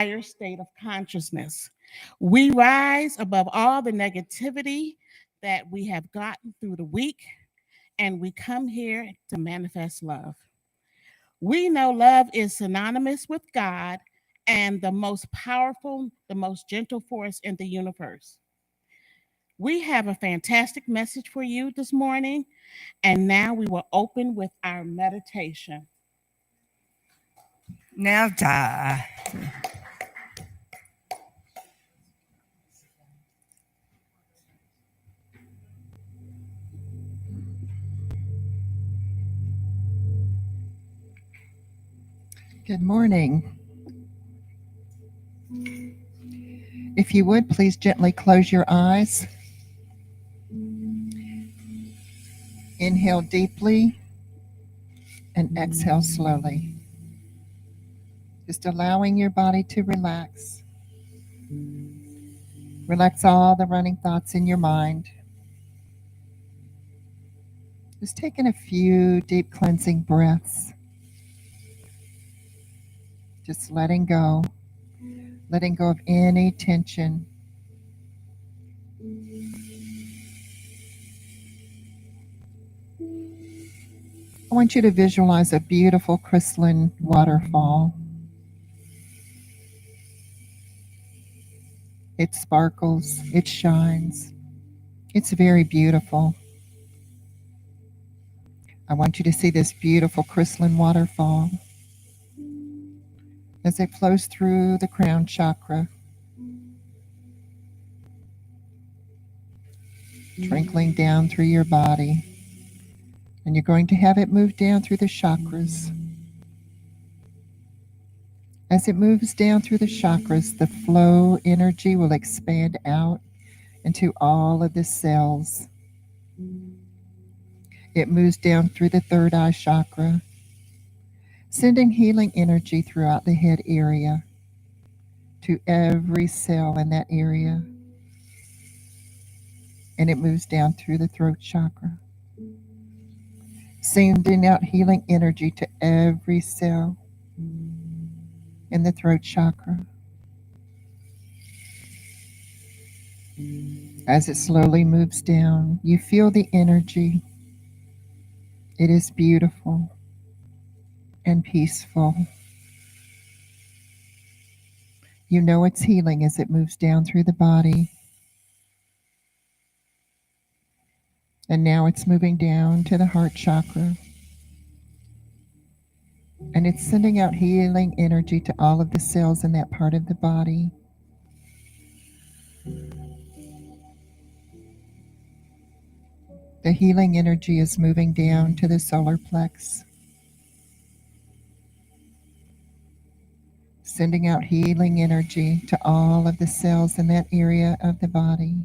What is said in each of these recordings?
higher state of consciousness. We rise above all the negativity that we have gotten through the week, and we come here to manifest love. We know love is synonymous with God and the most powerful, the most gentle force in the universe. We have a fantastic message for you this morning, and now we will open with our meditation. Now die. Good morning. If you would, please gently close your eyes. Inhale deeply and exhale slowly. Just allowing your body to relax. Relax all the running thoughts in your mind. Just taking a few deep cleansing breaths. Just letting go of any tension. I want you to visualize a beautiful crystalline waterfall. It sparkles, it shines. It's very beautiful. I want you to see this beautiful crystalline waterfall as it flows through the crown chakra, trickling down through your body. And you're going to have it move down through the chakras. As it moves down through the chakras, the flow energy will expand out into all of the cells. It moves down through the third eye chakra, sending healing energy throughout the head area to every cell in that area. And it moves down through the throat chakra, sending out healing energy to every cell in the throat chakra. As it slowly moves down, you feel the energy. It is beautiful and peaceful. You know it's healing as it moves down through the body. And now it's moving down to the heart chakra. And it's sending out healing energy to all of the cells in that part of the body. The healing energy is moving down to the solar plex, sending out healing energy to all of the cells in that area of the body.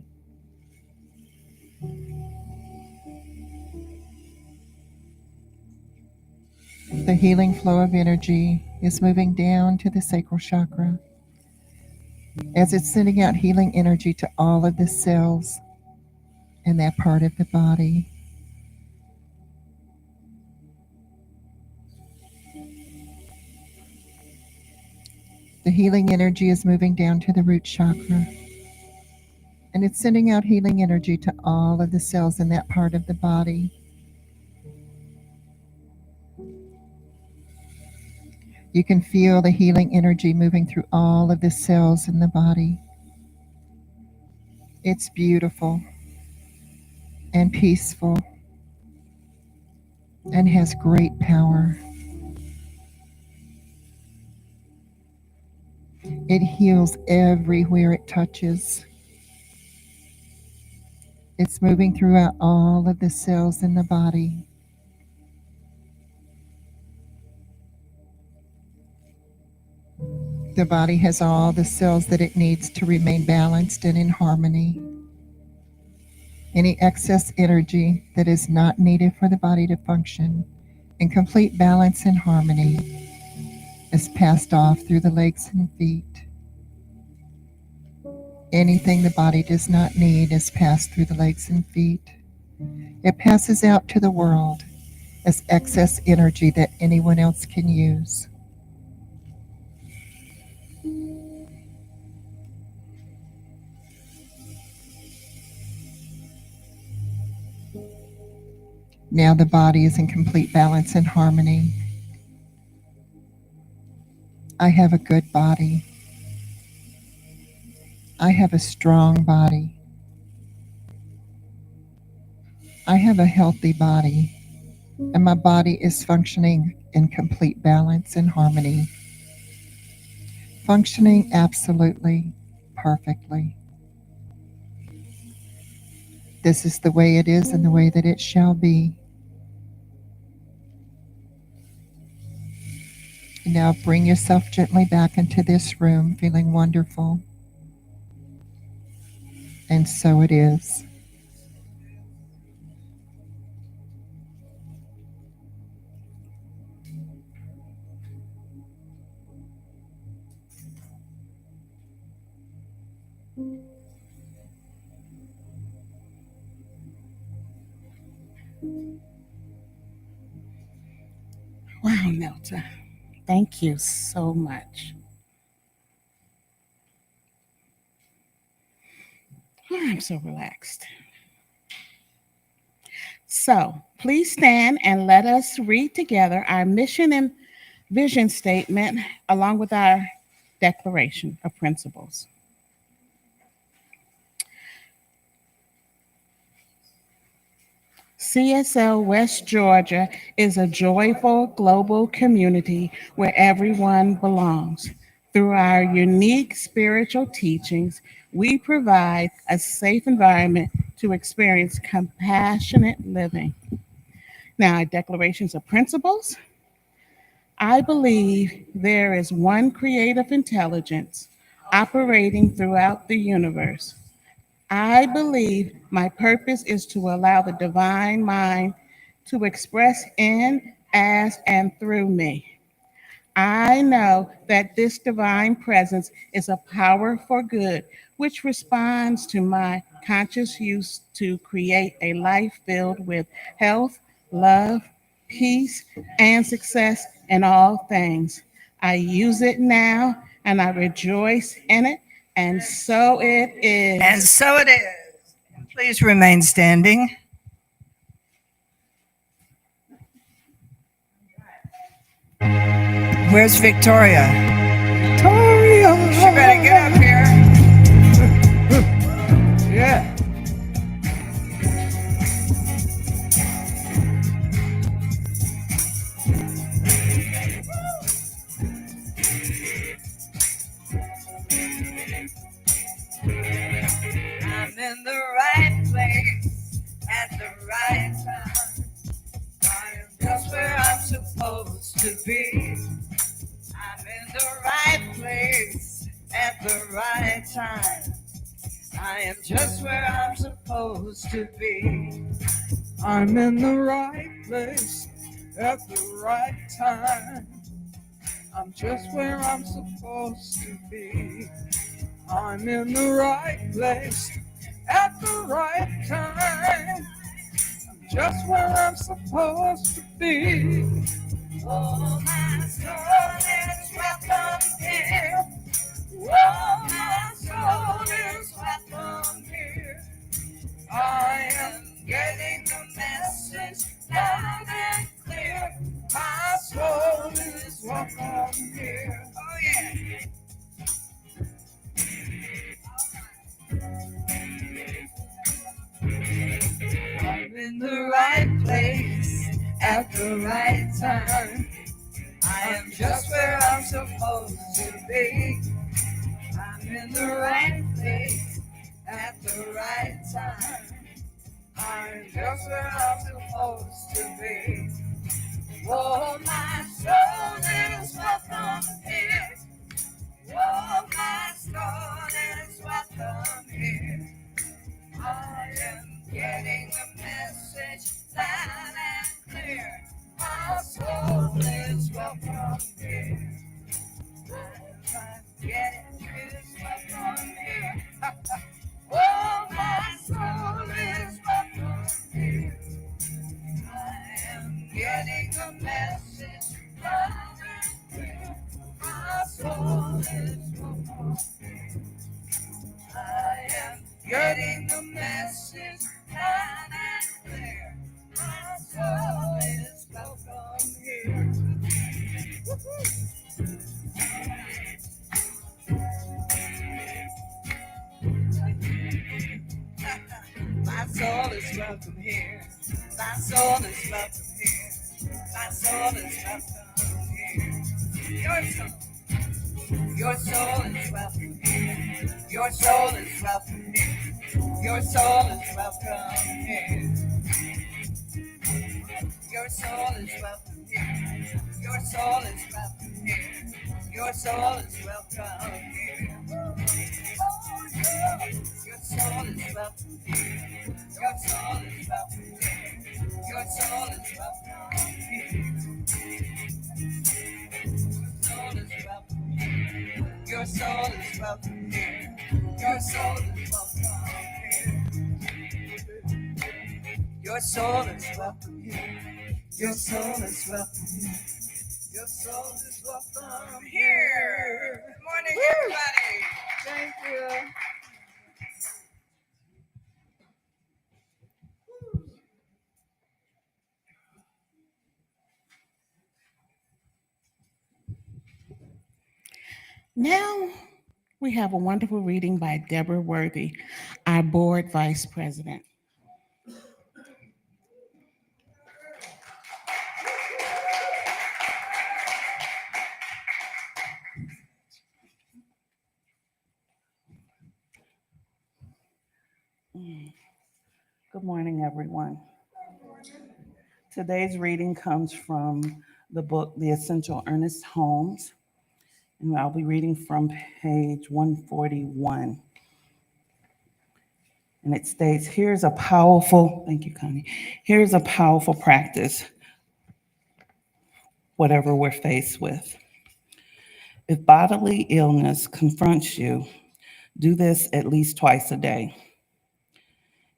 The healing flow of energy is moving down to the sacral chakra as it's sending out healing energy to all of the cells in that part of the body. The healing energy is moving down to the root chakra, and it's sending out healing energy to all of the cells in that part of the body. You can feel the healing energy moving through all of the cells in the body. It's beautiful and peaceful and has great power. It heals everywhere it touches. It's moving throughout all of the cells in the body. The body has all the cells that it needs to remain balanced and in harmony. Any excess energy that is not needed for the body to function in complete balance and harmony is passed off through the legs and feet. Anything the body does not need is passed through the legs and feet. It passes out to the world as excess energy that anyone else can use. Now the body is in complete balance and harmony. I have a good body. I have a strong body. I have a healthy body, and my body is functioning in complete balance and harmony, functioning absolutely perfectly. This is the way it is and the way that it shall be. Now bring yourself gently back into this room, feeling wonderful. And so it is. Wow, Nelta. Thank you so much. I'm so relaxed. So please stand and let us read together our mission and vision statement along with our declaration of principles. CSL West Georgia is a joyful global community where everyone belongs. Through our unique spiritual teachings, we provide a safe environment to experience compassionate living. Now, our declarations of principles. I believe there is one creative intelligence operating throughout the universe. I believe my purpose is to allow the divine mind to express in, as, and through me. I know that this divine presence is a power for good, which responds to my conscious use to create a life filled with health, love, peace, and success in all things. I use it now and I rejoice in it, and so it is. And so it is. Please remain standing. Where's Victoria? Victoria! She better get up here. Yeah. I'm in the right place at the right time. I am just where I'm supposed to be. I'm in the right place at the right time. I am just where I'm supposed to be. I'm in the right place at the right time. I'm just where I'm supposed to be. I'm in the right place at the right time. I'm just where I'm supposed to be. Oh, my soul is welcome here. Oh, my soul is welcome here. I am getting the message loud and clear. My soul is welcome here. Oh, yeah. I'm in the right place at the right time. I am just where I'm supposed to be. I'm in the right place at the right time. I'm just where I'm supposed to be. Oh, my soul is welcome here. Oh, my soul is welcome here. I am getting the message loud and clear. My soul is welcome here. I'm getting this welcome here. Oh, my soul is welcome here. I am getting the message loud and clear. My soul is welcome here. I am getting the message loud and clear. My soul soul is welcome here. My soul is welcome here. My soul is welcome here. Your soul is welcome here. Your soul is welcome here. Your soul is welcome here. Your soul is welcome here. Your soul is welcome here. Your soul is welcome here. Your soul is welcome here. Your soul is welcome here. Your soul is welcome here. Your soul is welcome here. Your soul is welcome here. Your soul is welcome here. Your soul is welcome here. Your soul is welcome here. Good morning, everybody. Thank you. Now we have a wonderful reading by Deborah Worthy, our board vice president. Good morning, everyone. Today's reading comes from the book, The Essential Ernest Holmes, and I'll be reading from page 141. And it states, here's a powerful, thank you, Connie. Here's a powerful practice, whatever we're faced with. If bodily illness confronts you, do this at least twice a day.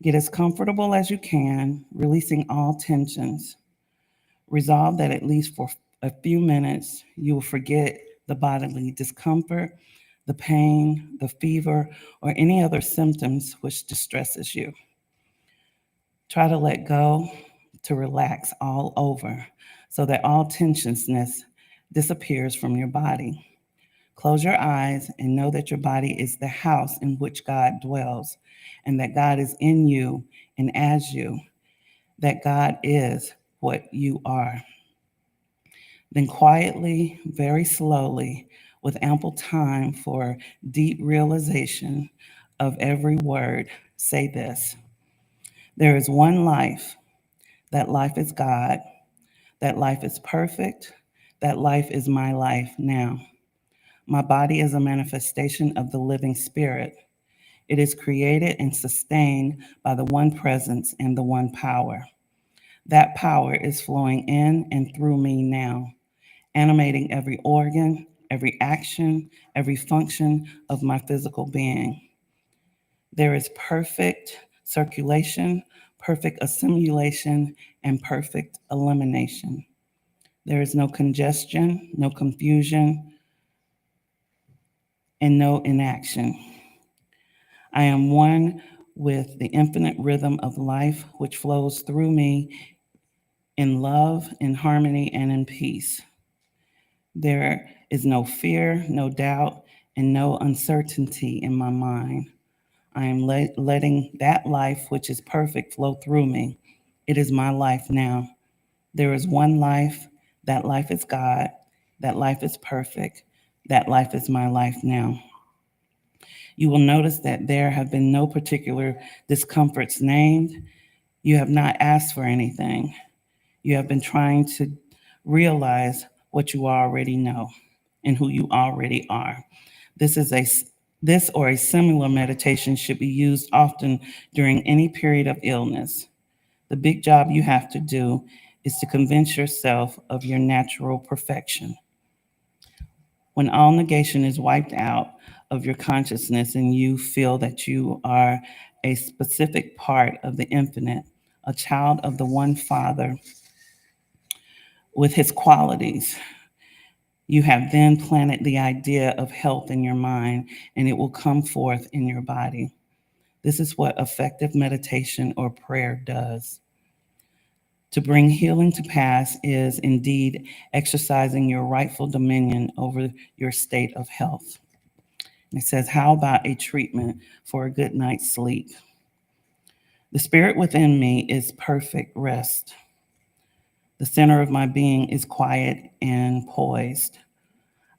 Get as comfortable as you can, releasing all tensions. Resolve that at least for a few minutes, you will forget the bodily discomfort, the pain, the fever, or any other symptoms which distresses you. Try to let go, to relax all over, so that all tensiousness disappears from your body. Close your eyes and know that your body is the house in which God dwells, and that God is in you and as you, that God is what you are. Then quietly, very slowly, with ample time for deep realization of every word, say this: there is one life. That life is God. That life is perfect. That life is my life now. My body is a manifestation of the living spirit. It is created and sustained by the one presence and the one power. That power is flowing in and through me now, animating every organ, every action, every function of my physical being. There is perfect circulation, perfect assimilation, and perfect elimination. There is no congestion, no confusion, and no inaction. I am one with the infinite rhythm of life which flows through me in love, in harmony, and in peace. There is no fear, no doubt, and no uncertainty in my mind. I am letting that life which is perfect flow through me. It is my life now. There is one life. That life is God. That life is perfect. That life is my life now. You will notice that there have been no particular discomforts named. You have not asked for anything. You have been trying to realize what you already know and who you already are. This or a similar meditation should be used often during any period of illness. The big job you have to do is to convince yourself of your natural perfection. When all negation is wiped out of your consciousness and you feel that you are a specific part of the infinite, a child of the one Father with his qualities, you have then planted the idea of health in your mind, and it will come forth in your body. This is what effective meditation or prayer does. To bring healing to pass is indeed exercising your rightful dominion over your state of health. It says, how about a treatment for a good night's sleep? The spirit within me is perfect rest. The center of my being is quiet and poised.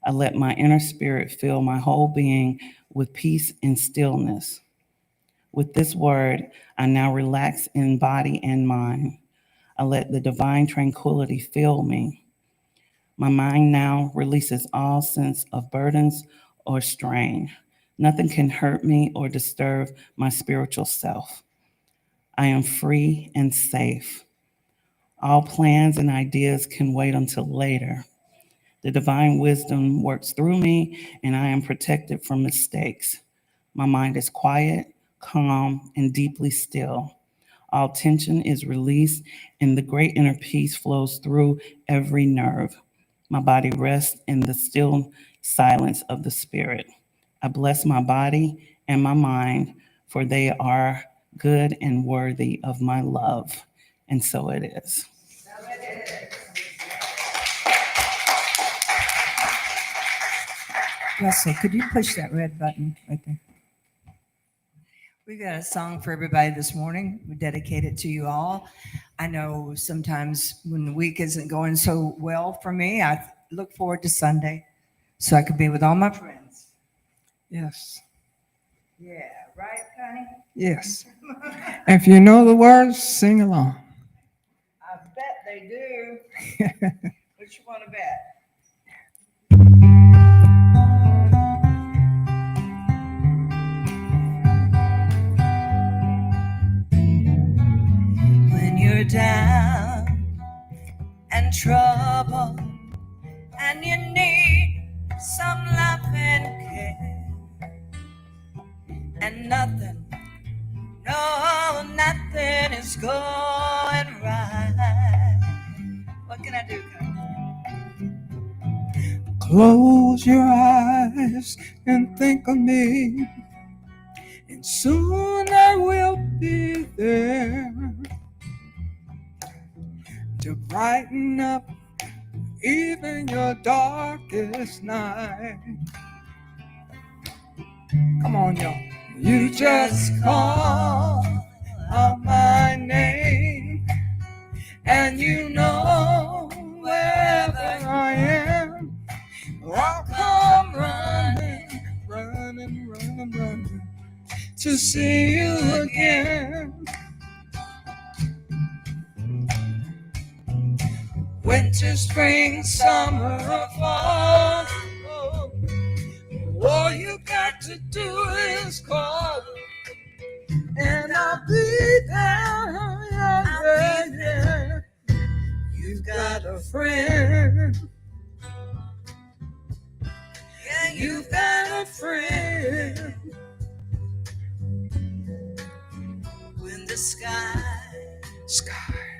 I let my inner spirit fill my whole being with peace and stillness. With this word, I now relax in body and mind. I let the divine tranquility fill me. My mind now releases all sense of burdens or strain. Nothing can hurt me or disturb my spiritual self. I am free and safe. All plans and ideas can wait until later. The divine wisdom works through me, and I am protected from mistakes. My mind is quiet, calm, and deeply still. All tension is released, and the great inner peace flows through every nerve. My body rests in the still silence of the spirit. I bless my body and my mind, for they are good and worthy of my love. And so it is. Russell, could you push that red button right there? We got a song for everybody this morning. We dedicate it to you all. I know sometimes when the week isn't going so well for me, I look forward to Sunday so I could be with all my friends. Yes. Yeah, right, Connie? Yes. If you know the words, sing along. I bet they do. What you want to bet? When you're down and trouble and you need some love and care and nothing, no, nothing is going right. What can I do, Connie? Close your eyes and think of me, and soon I will be there to brighten up even your darkest night. Come on, y'all. You just call out my name, and you know wherever I am, I'll come running to see you again. Winter, spring, summer, or fall, all you got to do is call, and I'll be there. Yeah. You've got a friend. Yeah, you've got a friend. When the sky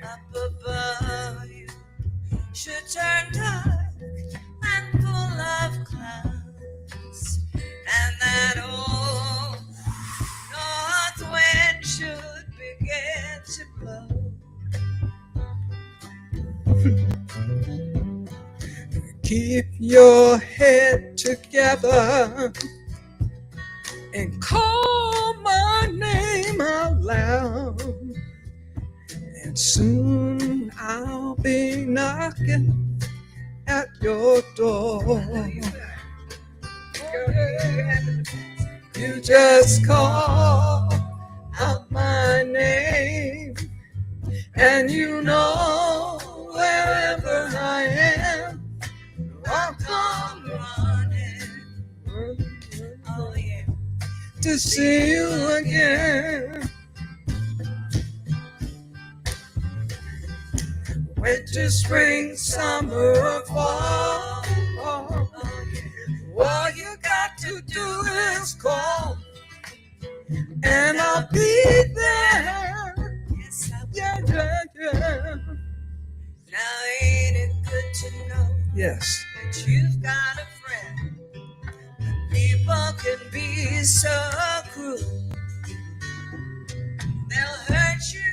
up above you should turn dark and full of clouds, and that old north wind should begin to blow. Keep your head together and call my name out loud, and soon I'll be knocking at your door. You just call out my name, and you know wherever I am, I'll come running, oh yeah, to see you again. Winter, spring, summer, or fall, all you got to do is call, and I'll be there. Yes, I will. Yeah. Now ain't it good to know? Yes. That you've got a friend. People can be so cruel. They'll hurt you.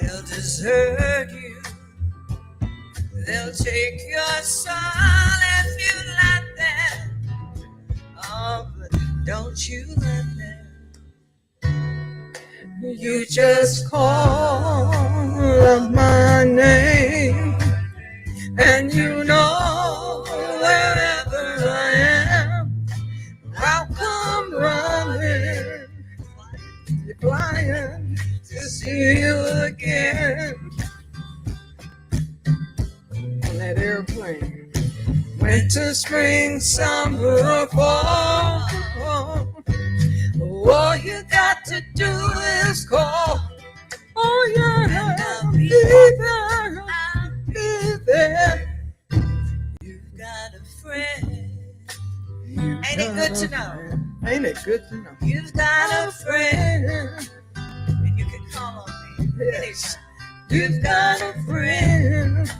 They'll desert you. They'll take your soul if you let them. Oh, but don't you let them. You just call up my name, and you know wherever I am, I'll come running, flying to see you again on that airplane. Winter, spring, summer, fall. All you got to do is call. Oh yeah, be there, be there. You've got a friend. Ain't it good to know? Ain't it good to know? You've got a friend, and you can call on me. Yes, you've got a friend.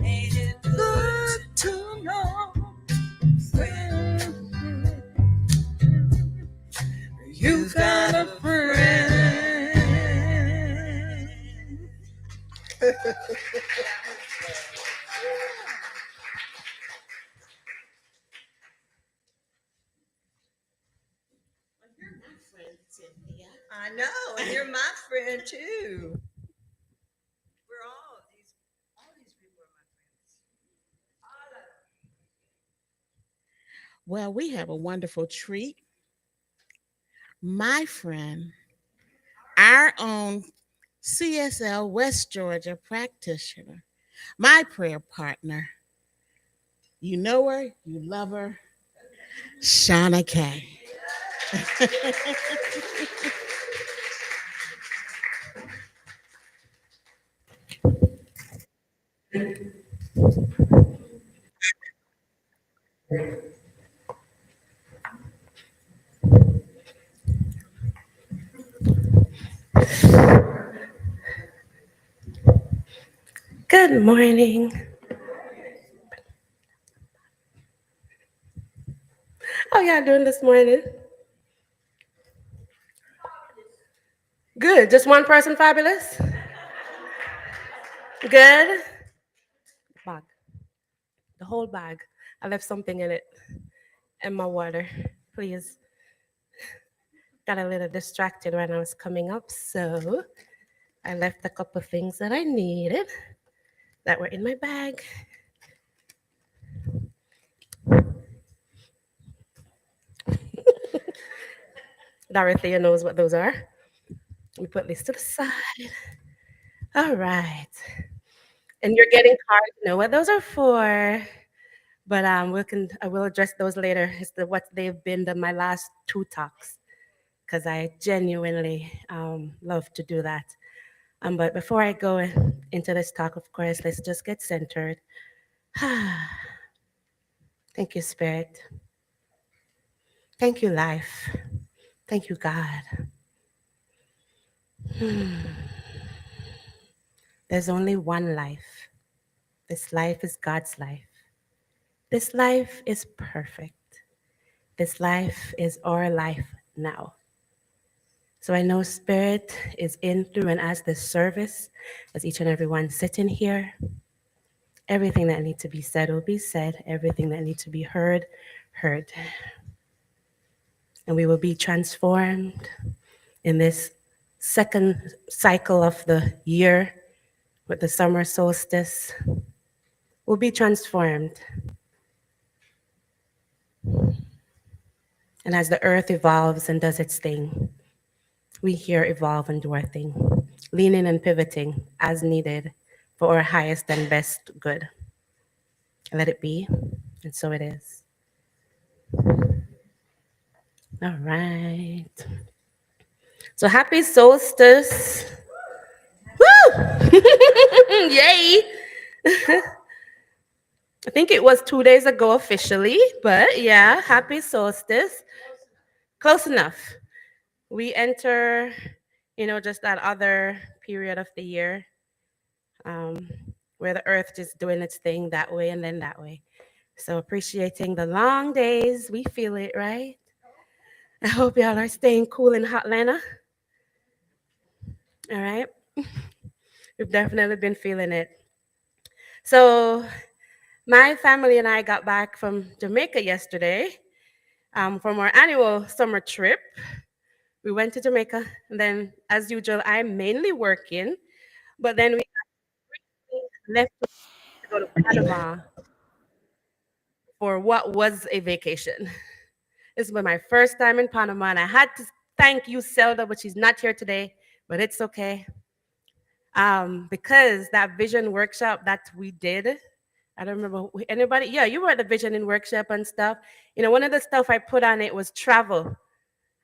Ain't it Good to know. Friend. You've got a friend. I know, and you're my friend too. We're all these people are my friends. All of them. Well, we have a wonderful treat. My friend, our own CSL West Georgia practitioner, my prayer partner. You know her, you love her, Shawna-Kaye. Good morning. How y'all doing this morning? Good. Just one person fabulous? Good. Bag. The whole bag. I left something in it. And my water. Please. Got a little distracted when I was coming up, so I left a couple things that I needed that were in my bag. Dorothea knows what those are. Let me put this to the side. All right. And you're getting cards, you know what those are for. But I will address those later. It's what they've been my last two talks, because I genuinely love to do that. But before I go into this talk, of course, let's just get centered. Thank you, Spirit. Thank you, life. Thank you, God. There's only one life. This life is God's life. This life is perfect. This life is our life now. So I know Spirit is in, through, and as this service, as each and every one sitting here, everything that needs to be said will be said. Everything that needs to be heard, heard. And we will be transformed in this second cycle of the year with the summer solstice. We'll be transformed. And as the earth evolves and does its thing, we here evolve and do our thing, leaning and pivoting as needed for our highest and best good. Let it be, and so it is. All right. So happy solstice. Woo! Yay! I think it was 2 days ago officially, but yeah, happy solstice. Close enough. We enter, just that other period of the year where the earth just doing its thing that way and then that way. So appreciating the long days. We feel it, right? I hope y'all are staying cool in Hotlanta. All right. We've definitely been feeling it. So my family and I got back from Jamaica yesterday from our annual summer trip. We went to Jamaica, and then, as usual, I'm mainly working, but then we left to go to Panama for what was a vacation. This was my first time in Panama, and I had to thank you, Zelda, but she's not here today, but it's okay. Because that vision workshop that we did, I don't remember anybody. Yeah, you were at the visioning workshop and stuff. One of the stuff I put on it was travel.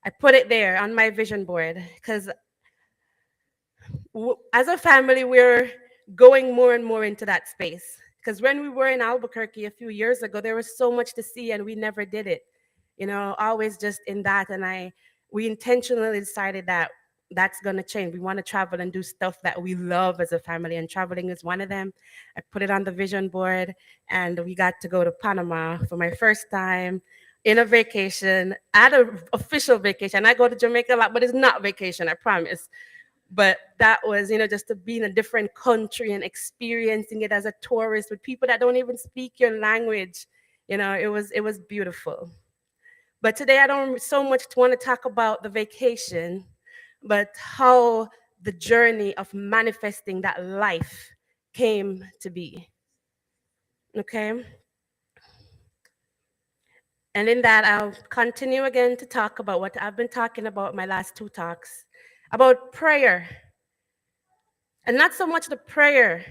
I put it there on my vision board because as a family, we're going more and more into that space. Because when we were in Albuquerque a few years ago, there was so much to see and we never did it. Always just in that. And we intentionally decided that that's going to change. We want to travel and do stuff that we love as a family, and traveling is one of them. I put it on the vision board, and we got to go to Panama for my first time in a vacation, at an official vacation. I go to Jamaica a lot, but it's not vacation, I promise. But that was, just to be in a different country and experiencing it as a tourist with people that don't even speak your language. It was beautiful. But today I don't so much want to talk about the vacation, but how the journey of manifesting that life came to be. Okay? And in that, I'll continue again to talk about what I've been talking about my last two talks, about prayer. And not so much the prayer,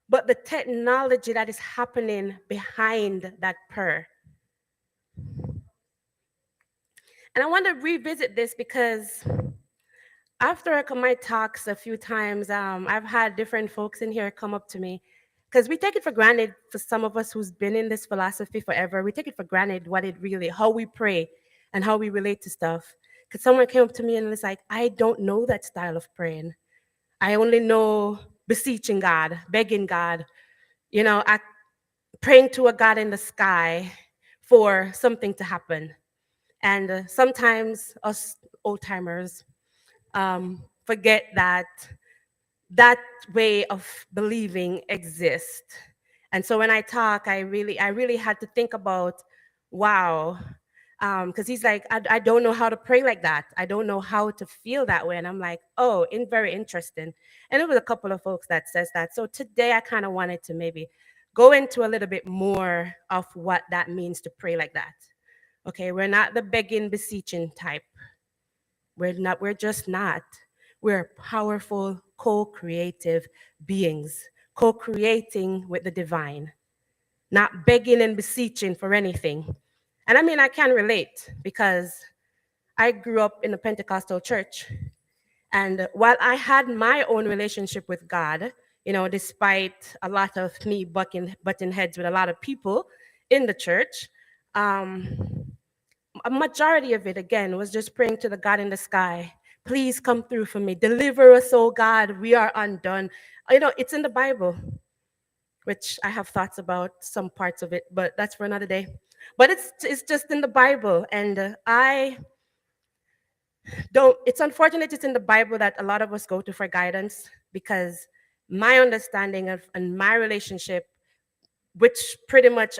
but the technology that is happening behind that prayer. And I want to revisit this because after my talks a few times, I've had different folks in here come up to me, because we take it for granted, for some of us who's been in this philosophy forever, we take it for granted how we pray and how we relate to stuff. Because someone came up to me and was like, I don't know that style of praying. I only know beseeching God, begging God, praying to a God in the sky for something to happen. And sometimes us old timers forget that that way of believing exists. And so when I talk, I really had to think about, wow, because he's like, I don't know how to pray like that. I don't know how to feel that way. And I'm like, oh, very interesting. And there was a couple of folks that says that. So today I kind of wanted to maybe go into a little bit more of what that means to pray like that. Okay, we're not the begging, beseeching type. We're just not. We're powerful, co-creative beings, co-creating with the divine, not begging and beseeching for anything. And I mean, I can relate because I grew up in a Pentecostal church. And while I had my own relationship with God, despite a lot of me butting heads with a lot of people in the church, a majority of it, again, was just praying to the God in the sky. Please come through for me. Deliver us, oh God. We are undone. It's in the Bible, which I have thoughts about some parts of it, but that's for another day. But it's just in the Bible. And it's unfortunate it's in the Bible that a lot of us go to for guidance, because my understanding of and my relationship, which pretty much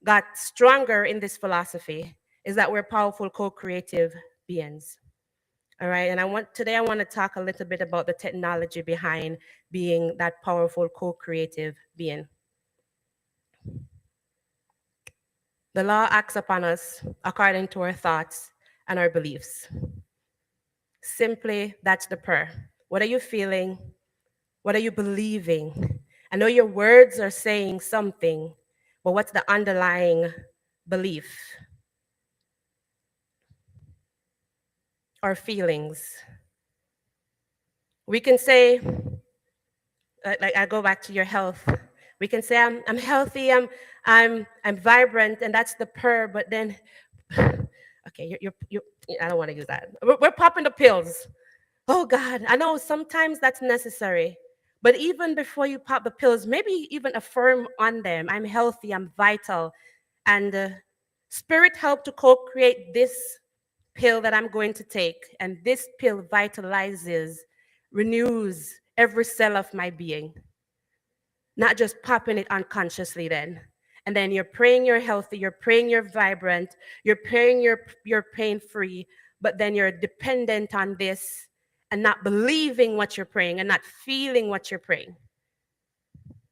got stronger in this philosophy, is that we're powerful co-creative beings. All right, and today I want to talk a little bit about the technology behind being that powerful co-creative being. The law acts upon us according to our thoughts and our beliefs. Simply, that's the prayer. What are you feeling? What are you believing? I know your words are saying something, but what's the underlying belief or feelings? We can say, like I go back to your health. We can say I'm healthy, I'm vibrant, and that's the prayer. But then, okay, I don't want to use that. We're popping the pills. Oh God, I know sometimes that's necessary. But even before you pop the pills, maybe even affirm on them, I'm healthy, I'm vital. And Spirit helped to co-create this pill that I'm going to take. And this pill vitalizes, renews every cell of my being. Not just popping it unconsciously then. And then you're praying you're healthy, you're praying you're vibrant, you're praying you're pain-free. but then you're dependent on this and not believing what you're praying and not feeling what you're praying.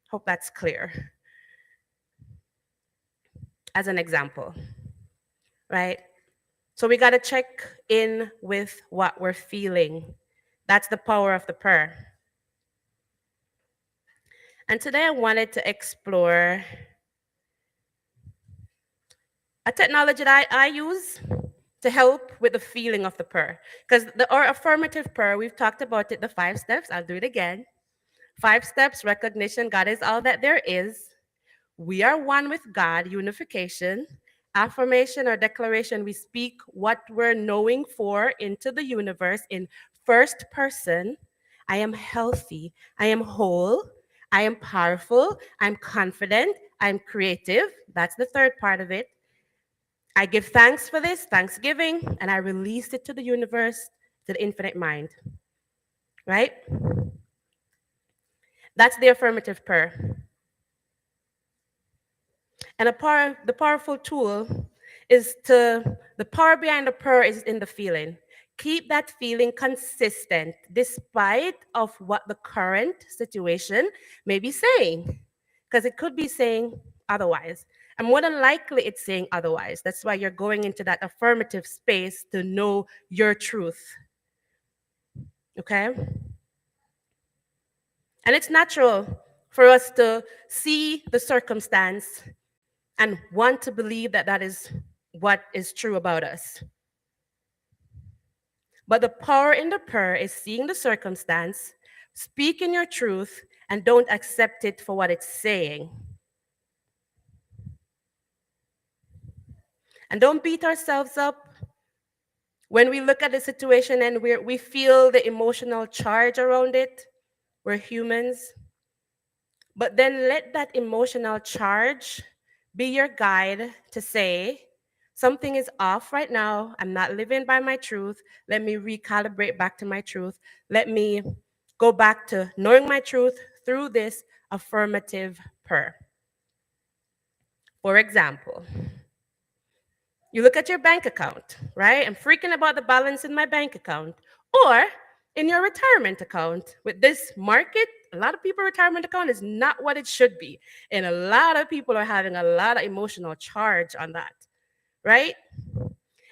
Hope that's clear. As an example, right? So we got to check in with what we're feeling. That's the power of the prayer. And today I wanted to explore a technology that I use to help with the feeling of the prayer. Because our affirmative prayer, we've talked about it, the 5 steps. I'll do it again. 5 steps: recognition, God is all that there is. We are one with God, unification. Affirmation or declaration, we speak what we're knowing for into the universe in first person. I am healthy. I am whole. I am powerful. I'm confident. I'm creative. That's the third part of it. I give thanks for this, thanksgiving, and I release it to the universe, to the infinite mind. Right? That's the affirmative prayer. And the powerful tool is the power behind the prayer is in the feeling. Keep that feeling consistent despite of what the current situation may be saying. Because it could be saying otherwise. And more than likely it's saying otherwise. That's why you're going into that affirmative space to know your truth. Okay? And it's natural for us to see the circumstance and want to believe that that is what is true about us. But the power in the prayer is seeing the circumstance, speaking your truth, and don't accept it for what it's saying. And don't beat ourselves up when we look at the situation and we feel the emotional charge around it. We're humans. But then let that emotional charge be your guide to say, something is off right now. I'm not living by my truth. Let me recalibrate back to my truth. Let me go back to knowing my truth through this affirmative prayer. For example, you look at your bank account, right? I'm freaking about the balance in my bank account. Or in your retirement account. With this market, a lot of people's retirement account is not what it should be. And a lot of people are having a lot of emotional charge on that, right?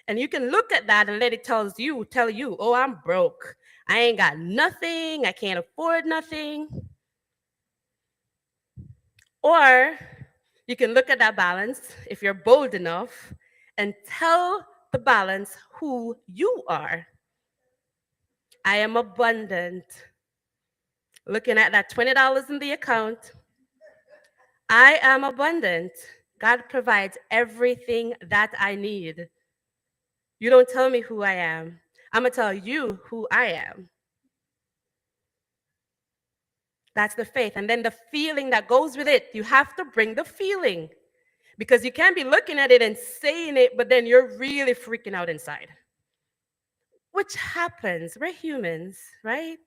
And you can look at that and let it tell you, oh, I'm broke. I ain't got nothing. I can't afford nothing. Or you can look at that balance, if you're bold enough, and tell the balance who you are. I am abundant. Looking at that $20 in the account, I am abundant. God provides everything that I need. You don't tell me who I am. I'm going to tell you who I am. That's the faith. And then the feeling that goes with it, you have to bring the feeling. Because you can't be looking at it and saying it, but then you're really freaking out inside. Which happens. We're humans, right?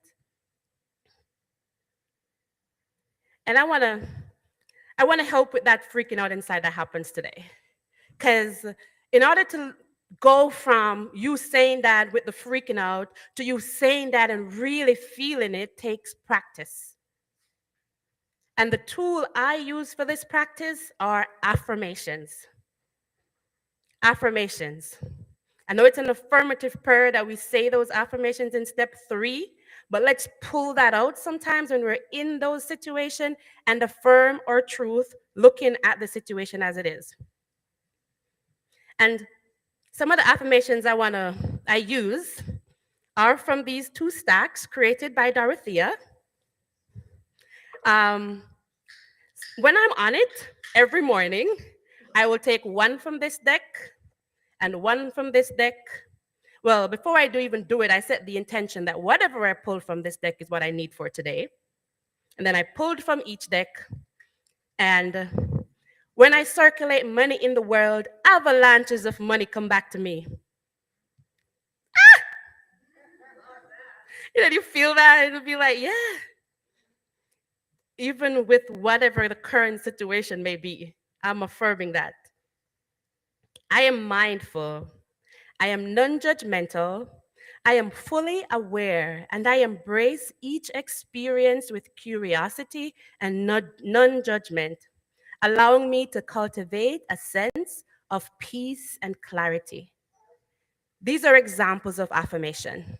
And I want to help with that freaking out inside that happens today. Because in order to go from you saying that with the freaking out to you saying that and really feeling it takes practice. And the tool I use for this practice are affirmations. Affirmations. I know it's an affirmative prayer that we say those affirmations in step 3, but let's pull that out sometimes when we're in those situations and affirm our truth looking at the situation as it is. And some of the affirmations I use are from these 2 stacks created by Dorothea. When I'm on it every morning, I will take one from this deck and one from this deck. Well, before I even do it, I set the intention that whatever I pull from this deck is what I need for today. And then I pulled from each deck. And when I circulate money in the world, avalanches of money come back to me. You feel that? It'll be like, yeah. Even with whatever the current situation may be, I'm affirming that. I am mindful. I am non judgmental. I am fully aware and I embrace each experience with curiosity and non judgment, allowing me to cultivate a sense of peace and clarity. These are examples of affirmation.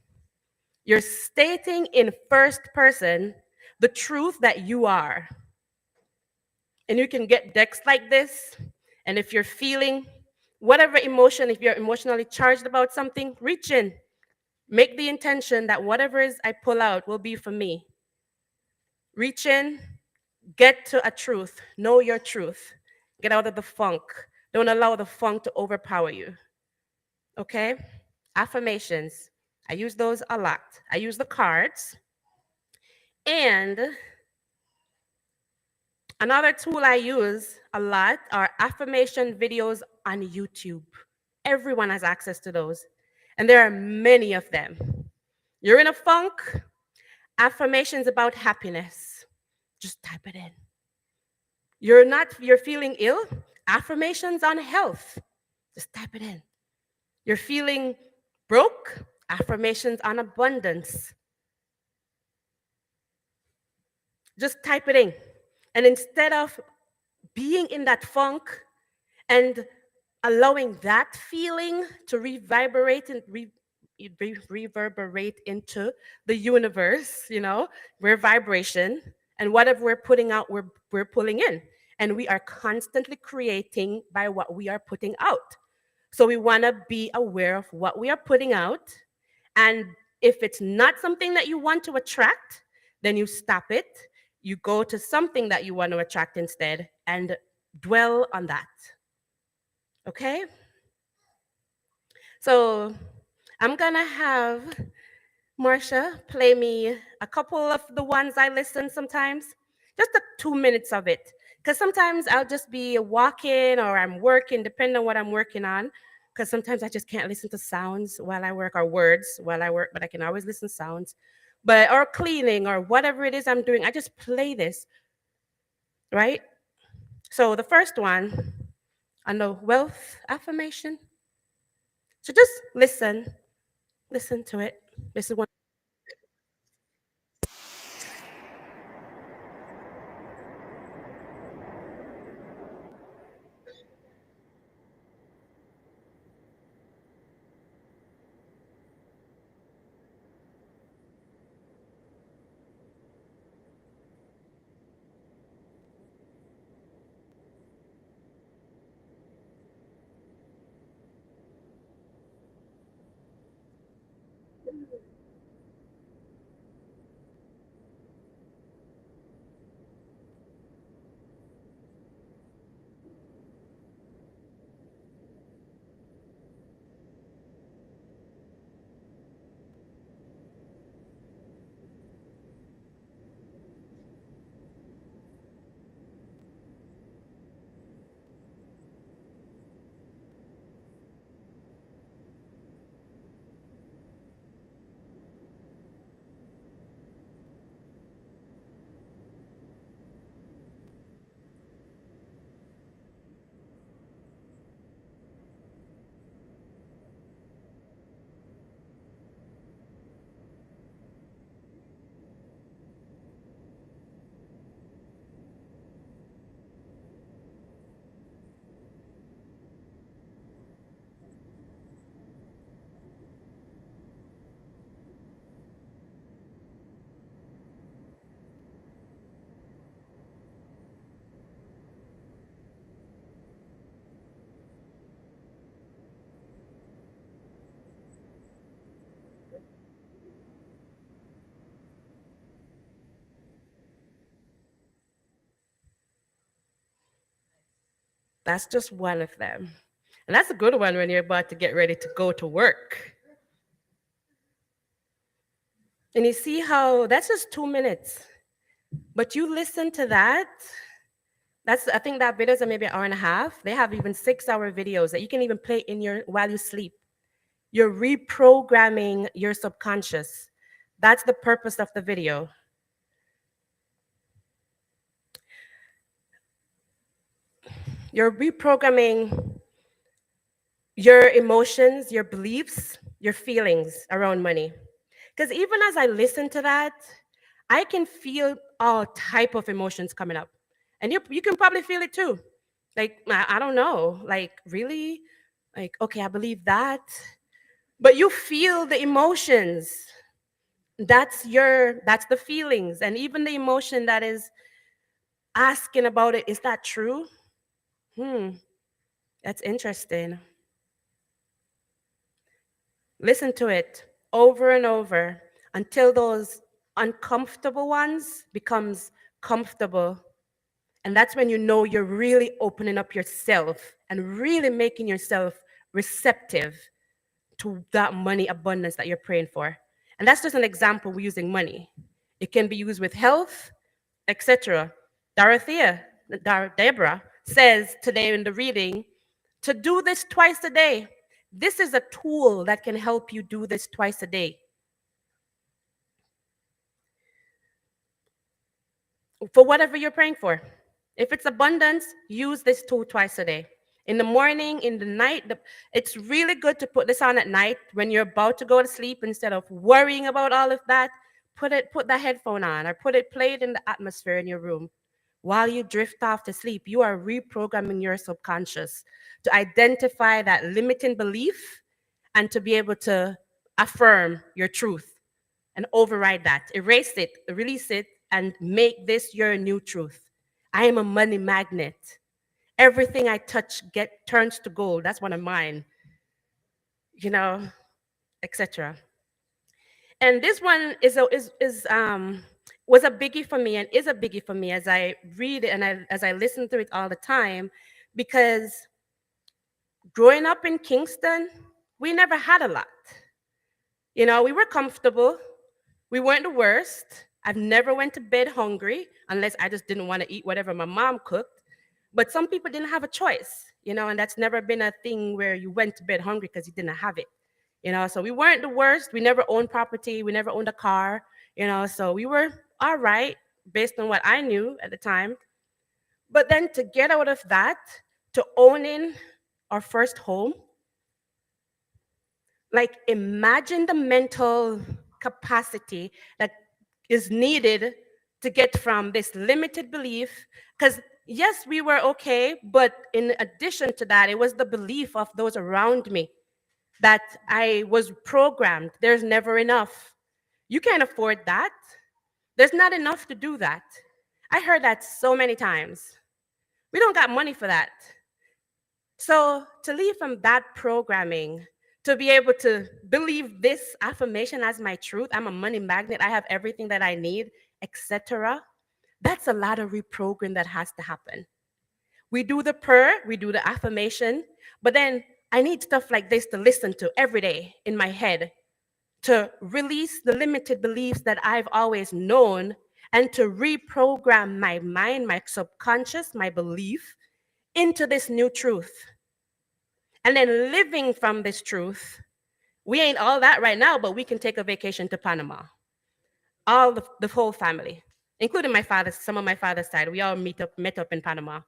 You're stating in first person the truth that you are. And you can get decks like this. And if you're feeling whatever emotion, if you're emotionally charged about something, reach in. Make the intention that whatever is I pull out will be for me. Reach in, get to a truth, know your truth. Get out of the funk. Don't allow the funk to overpower you. Okay? Affirmations. I use those a lot. I use the cards. And another tool I use a lot are affirmation videos on YouTube. Everyone has access to those. And there are many of them. You're in a funk, affirmations about happiness. Just type it in. You're feeling ill, affirmations on health. Just type it in. You're feeling broke, affirmations on abundance. Just type it in. And instead of being in that funk and allowing that feeling to reverberate into the universe, we're vibration, and whatever we're putting out, we're pulling in. And we are constantly creating by what we are putting out. So we want to be aware of what we are putting out. And if it's not something that you want to attract, then you stop it. You go to something that you want to attract instead and dwell on that. Okay? So I'm going to have Marcia play me a couple of the ones I listen sometimes, just 2 minutes of it. Because sometimes I'll just be walking or I'm working, depending on what I'm working on. Because sometimes I just can't listen to sounds while I work or words while I work, but I can always listen to sounds. Or cleaning or whatever it is I'm doing, I just play this, right? So the first one, on the wealth affirmation. So just listen to it. This is one. That's just one of them. And that's a good one when you're about to get ready to go to work. And you see how that's just 2 minutes. But you listen to that. I think that videos are maybe an hour and a half. They have even 6-hour videos that you can even play while you sleep. You're reprogramming your subconscious. That's the purpose of the video. You're reprogramming your emotions, your beliefs, your feelings around money. Because even as I listen to that, I can feel all type of emotions coming up. And you can probably feel it too. Like, I don't know, like, really? Like, okay, I believe that. But you feel the emotions. That's the feelings. And even the emotion that is asking about it, is that true? That's interesting. Listen to it over and over until those uncomfortable ones becomes comfortable. And that's when you know you're really opening up yourself and really making yourself receptive to that money abundance that you're praying for. And that's just an example we're using money. It can be used with health, etc. Deborah says today in the reading to do this twice a day. This is a tool that can help you do this twice a day. For whatever you're praying for. If it's abundance, use this tool twice a day. In the morning, in the night, it's really good to put this on at night when you're about to go to sleep instead of worrying about all of that. Put the headphone on or play it in the atmosphere in your room. While you drift off to sleep, you are reprogramming your subconscious to identify that limiting belief and to be able to affirm your truth and override that. Erase it, release it, and make this your new truth. I am a money magnet. Everything I touch turns to gold. That's one of mine, etc. And this one was a biggie for me and is a biggie for me as I read it and as I listen to it all the time, because growing up in Kingston, we never had a lot. We were comfortable. We weren't the worst. I've never went to bed hungry unless I just didn't want to eat whatever my mom cooked. But some people didn't have a choice, and that's never been a thing where you went to bed hungry because you didn't have it. So we weren't the worst. We never owned property. We never owned a car, so we were all right based on what I knew at the time. But then to get out of that, to owning our first home, like imagine the mental capacity that is needed to get from this limited belief. Because yes, we were okay, but in addition to that, it was the belief of those around me that I was programmed. There's never enough. You can't afford that. There's not enough to do that. I heard that so many times. We don't got money for that. So to leave from that programming, to be able to believe this affirmation as my truth, I'm a money magnet, I have everything that I need, etc. That's a lot of reprogramming that has to happen. We do the prayer, we do the affirmation, but then I need stuff like this to listen to every day in my head to release the limited beliefs that I've always known and to reprogram my mind, my subconscious, my belief into this new truth. And then living from this truth, we ain't all that right now, but we can take a vacation to Panama. All the whole family, including some of my father's side, we all met up in Panama.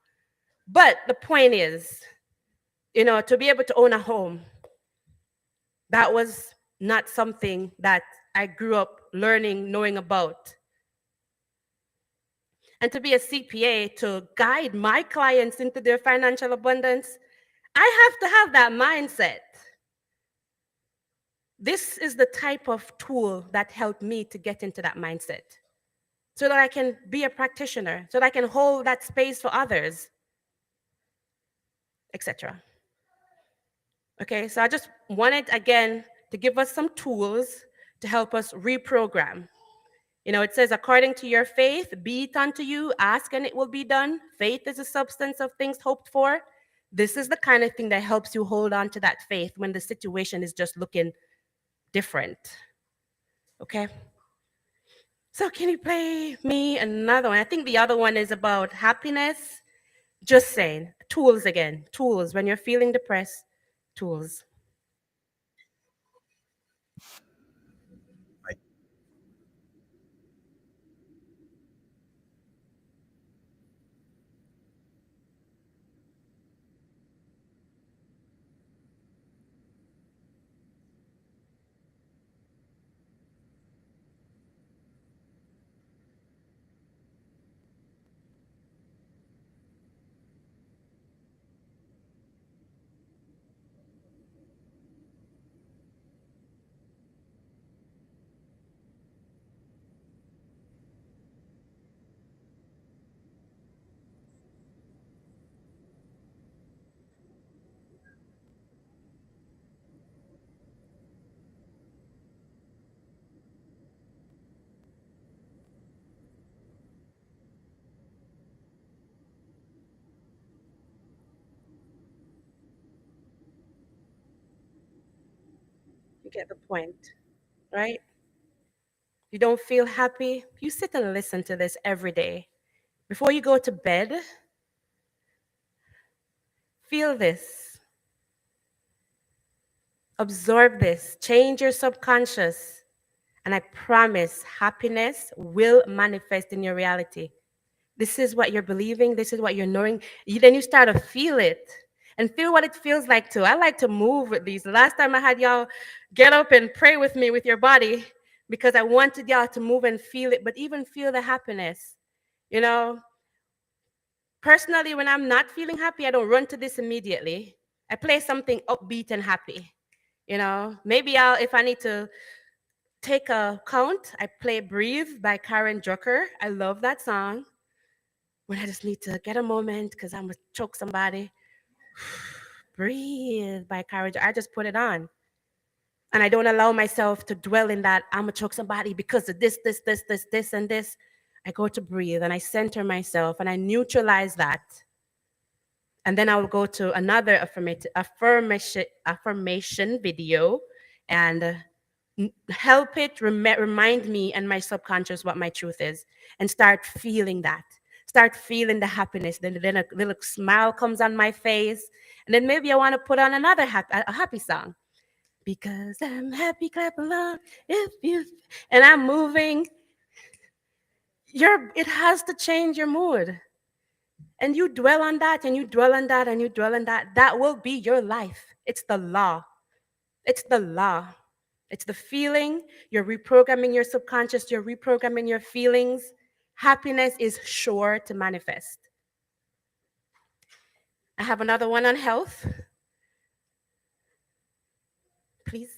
But the point is, to be able to own a home, that was not something that I grew up learning, knowing about. And to be a CPA, to guide my clients into their financial abundance, I have to have that mindset. This is the type of tool that helped me to get into that mindset so that I can be a practitioner, so that I can hold that space for others, etc. Okay, so I just wanted, again, to give us some tools to help us reprogram. It says, according to your faith, be it unto you, ask and it will be done. Faith is the substance of things hoped for. This is the kind of thing that helps you hold on to that faith when the situation is just looking different. Okay? So can you play me another one? I think the other one is about happiness. Just saying, tools again, tools. When you're feeling depressed, tools. You get the point, right? You don't feel happy, you sit and listen to this every day. Before you go to bed, feel this, absorb this, change your subconscious, and I promise happiness will manifest in your reality. This is what you're believing, this is what you're knowing. Then you start to feel it and feel what it feels like to. I like to move with these. The last time I had y'all get up and pray with me with your body because I wanted y'all to move and feel it, but even feel the happiness. You know, personally, when I'm not feeling happy, I don't run to this immediately. I play something upbeat and happy. You know, maybe if I need to take a count, I play Breathe by Karen Drucker. I love that song. When I just need to get a moment because I'm going to choke somebody. Breathe by Karen Drucker. I just put it on. And I don't allow myself to dwell in that I'm going to choke somebody because of this, and this. I go to breathe and I center myself and I neutralize that. And then I will go to another affirmation video and help it remind me and my subconscious what my truth is and start feeling that. Start feeling the happiness. Then a little smile comes on my face. And then maybe I want to put on another a happy song. Because I'm happy, clap along. If you and I'm moving, it has to change your mood. And you dwell on that and you dwell on that and you dwell on that. That will be your life. It's the law. It's the law. It's the feeling. You're reprogramming your subconscious, you're reprogramming your feelings. Happiness is sure to manifest. I have another one on health. Please.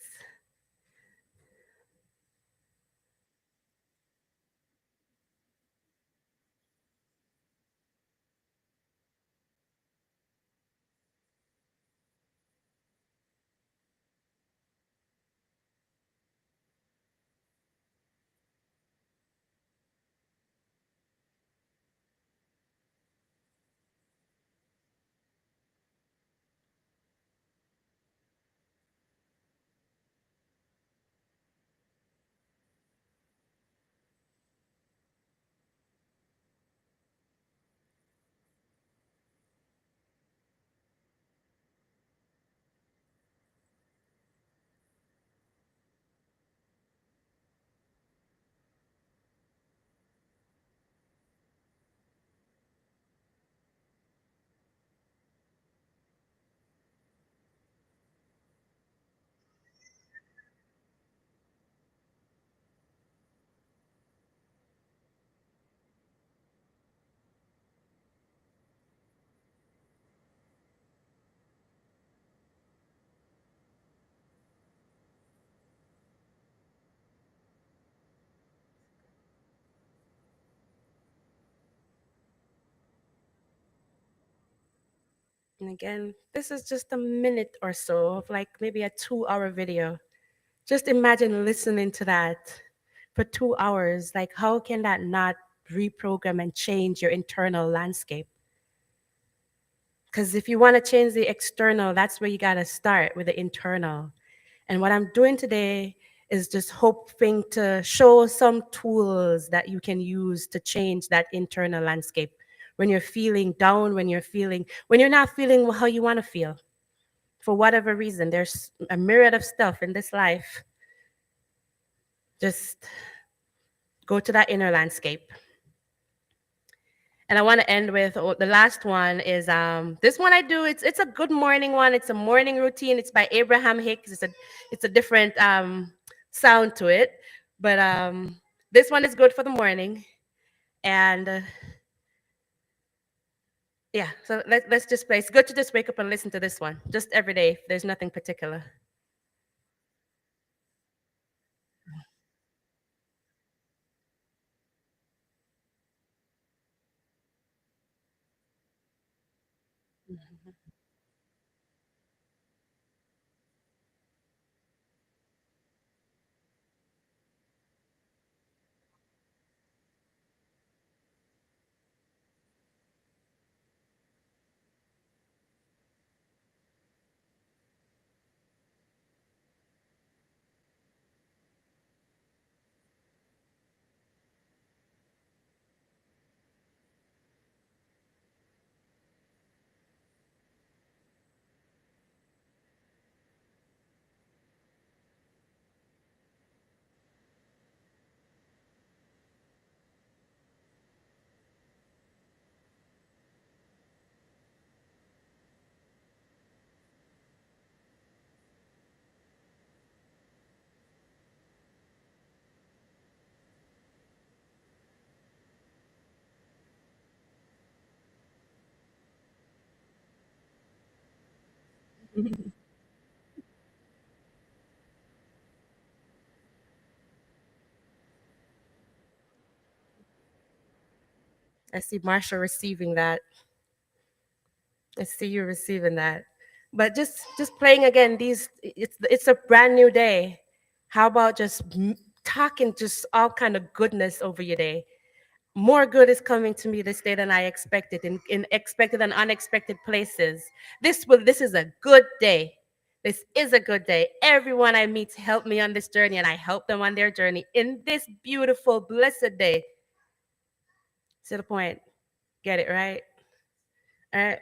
And again, this is just a minute or so of like maybe a 2 hour video. Just imagine listening to that for 2 hours. Like, how can that not reprogram and change your internal landscape? Because if you want to change the external, that's where you got to start with the internal. And what I'm doing today is just hoping to show some tools that you can use to change that internal landscape when you're feeling down, when you're not feeling how you want to feel. For whatever reason, there's a myriad of stuff in this life. Just go to that inner landscape. And I want to end with the last one is this one I do. It's a good morning one. It's a morning routine. It's by Abraham Hicks. It's a different sound to it, but this one is good for the morning. And yeah, so let's just play. It's good to just wake up and listen to this one just every day. There's nothing particular. I see Marsha receiving that. I see you receiving that. But just playing again, it's a brand new day. How about just talking just all kind of goodness over your day? More good is coming to me this day than I expected, in expected and unexpected places. This is a good day. This is a good day. Everyone I meet help me on this journey, and I help them on their journey in this beautiful, blessed day. To the point. Get it right? All right.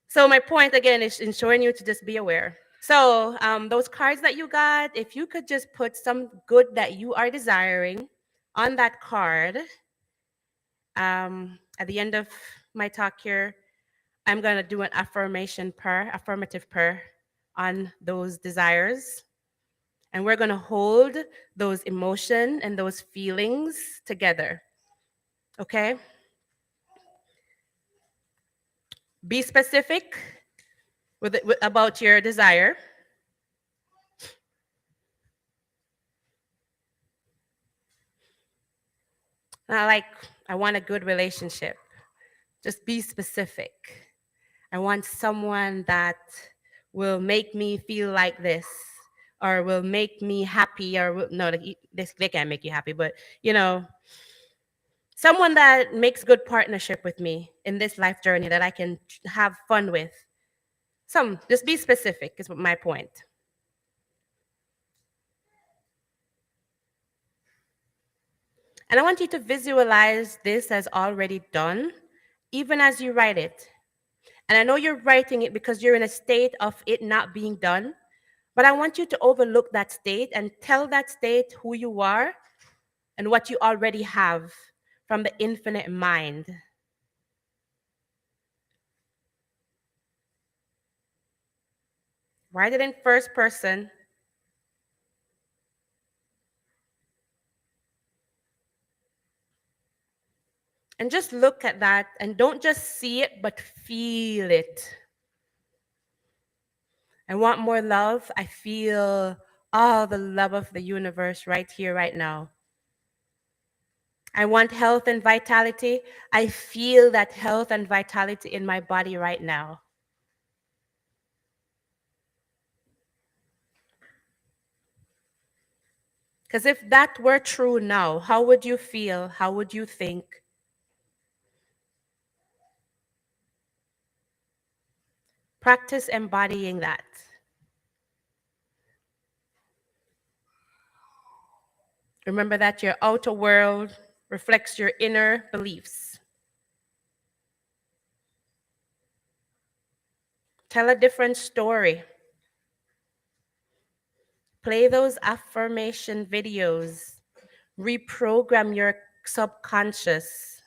So my point again is ensuring you to just be aware. So those cards that you got, if you could just put some good that you are desiring on that card. At the end of my talk here, I'm going to do an affirmative prayer on those desires. And we're going to hold those emotions and those feelings together. Okay? Be specific about your desire. Not like, I want a good relationship. Just be specific. I want someone that will make me feel like this, or will make me happy, or no, they can't make you happy, but someone that makes good partnership with me in this life journey that I can have fun with. Just be specific is my point. And I want you to visualize this as already done, even as you write it. And I know you're writing it because you're in a state of it not being done, but I want you to overlook that state and tell that state who you are and what you already have from the infinite mind. Write it in first person. And just look at that, and don't just see it, but feel it. I want more love. I feel all the love of the universe right here, right now. I want health and vitality. I feel that health and vitality in my body right now. Because if that were true now, how would you feel? How would you think? Practice embodying that. Remember that your outer world reflects your inner beliefs. Tell a different story. Play those affirmation videos. Reprogram your subconscious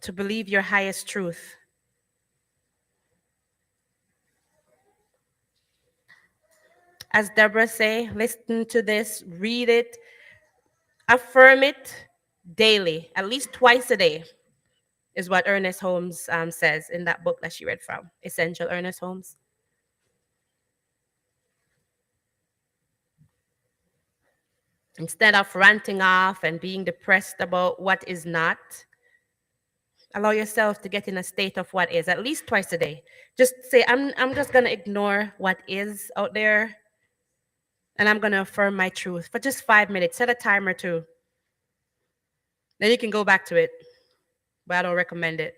to believe your highest truth. As Deborah say, listen to this, read it, affirm it daily, at least twice a day, is what Ernest Holmes says in that book that she read from, Essential Ernest Holmes. Instead of ranting off and being depressed about what is not, allow yourself to get in a state of what is, at least twice a day. Just say, I'm just going to ignore what is out there, and I'm going to affirm my truth for just 5 minutes. Set a timer too. Then you can go back to it, but I don't recommend it.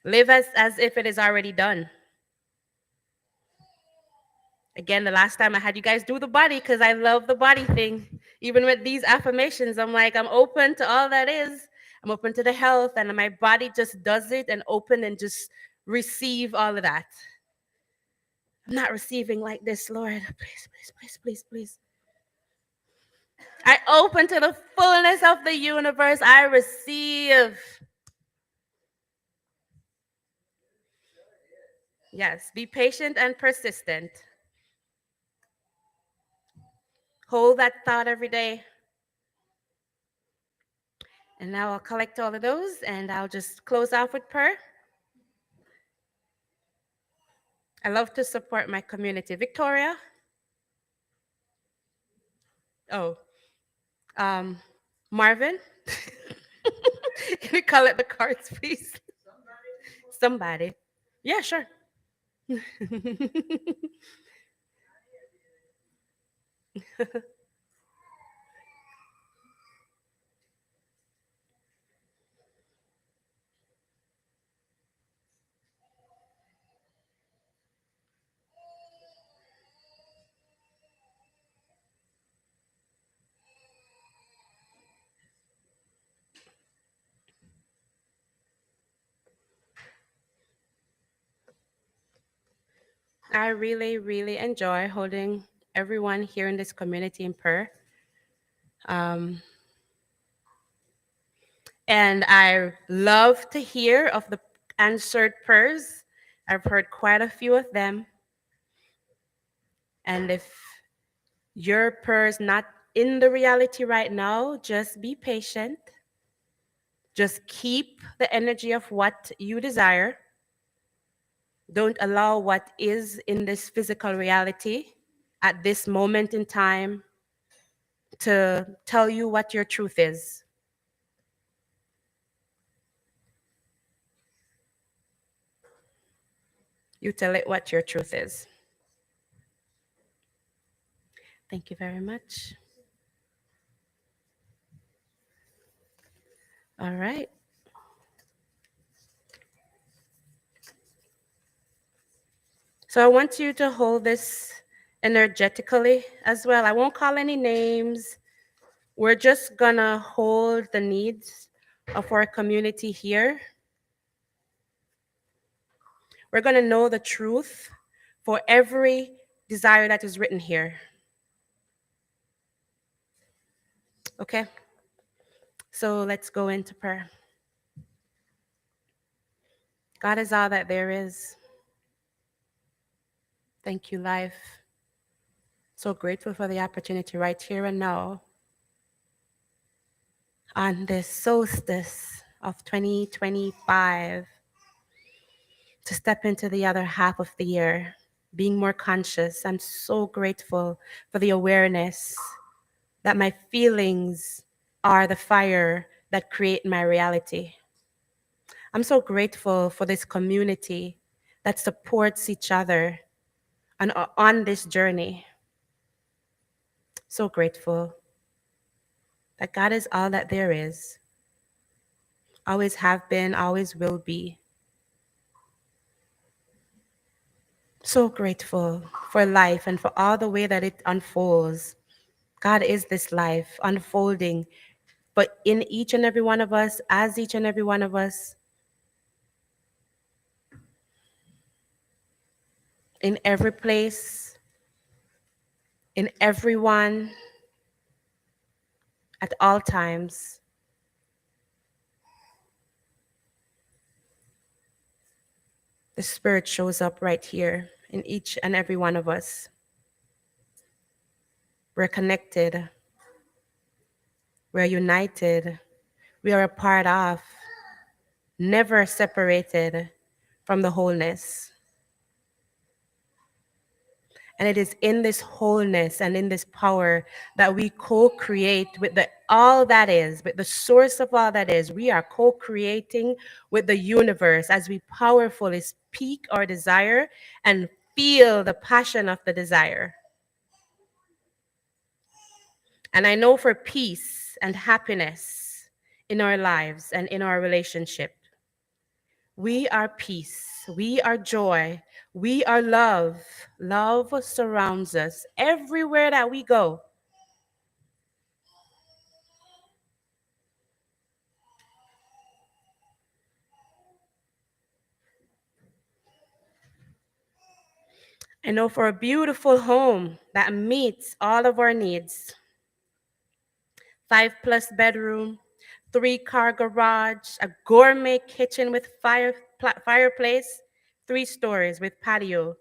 Live as if it is already done. Again, the last time I had you guys do the body, because I love the body thing. Even with these affirmations, I'm like, I'm open to all that is. I'm open to the health, and my body just does it and open and just receive all of that. I'm not receiving like this, Lord. Please, please, please, please, please. I open to the fullness of the universe. I receive. Yes, be patient and persistent. Hold that thought every day. And now I'll collect all of those and I'll just close off with prayer. I love to support my community. Victoria? Oh, um, Marvin? Can we collect the cards, please? Somebody. Yeah, sure. I really, really enjoy holding everyone here in this community in prayer. Um, and I love to hear of the answered prayers. I've heard quite a few of them. And if your prayer is not in the reality right now, just be patient. Just keep the energy of what you desire. Don't allow what is in this physical reality at this moment in time to tell you what your truth is. You tell it what your truth is. Thank you very much. All right. So I want you to hold this energetically as well. I won't call any names. We're just gonna hold the needs of our community here. We're gonna know the truth for every desire that is written here. Okay? So let's go into prayer. God is all that there is. Thank you, life. So grateful for the opportunity right here and now on this solstice of 2025 to step into the other half of the year, being more conscious. I'm so grateful for the awareness that my feelings are the fire that create my reality. I'm so grateful for this community that supports each other on this journey. So grateful that God is all that there is, always have been, always will be. So grateful for life and for all the way that it unfolds. God is this life unfolding, but in each and every one of us, as each and every one of us, in every place, in everyone, at all times. The Spirit shows up right here in each and every one of us. We're connected. We're united. We are a part of, never separated from the wholeness. And it is in this wholeness and in this power that we co-create with all that is, with the source of all that is. We are co-creating with the universe as we powerfully speak our desire and feel the passion of the desire. And I know for peace and happiness in our lives and in our relationship, we are peace, we are joy, we are love. Love surrounds us everywhere that we go. I know for a beautiful home that meets all of our needs. 5+ bedroom, 3-car garage, a gourmet kitchen with fireplace, 3 stories with patio,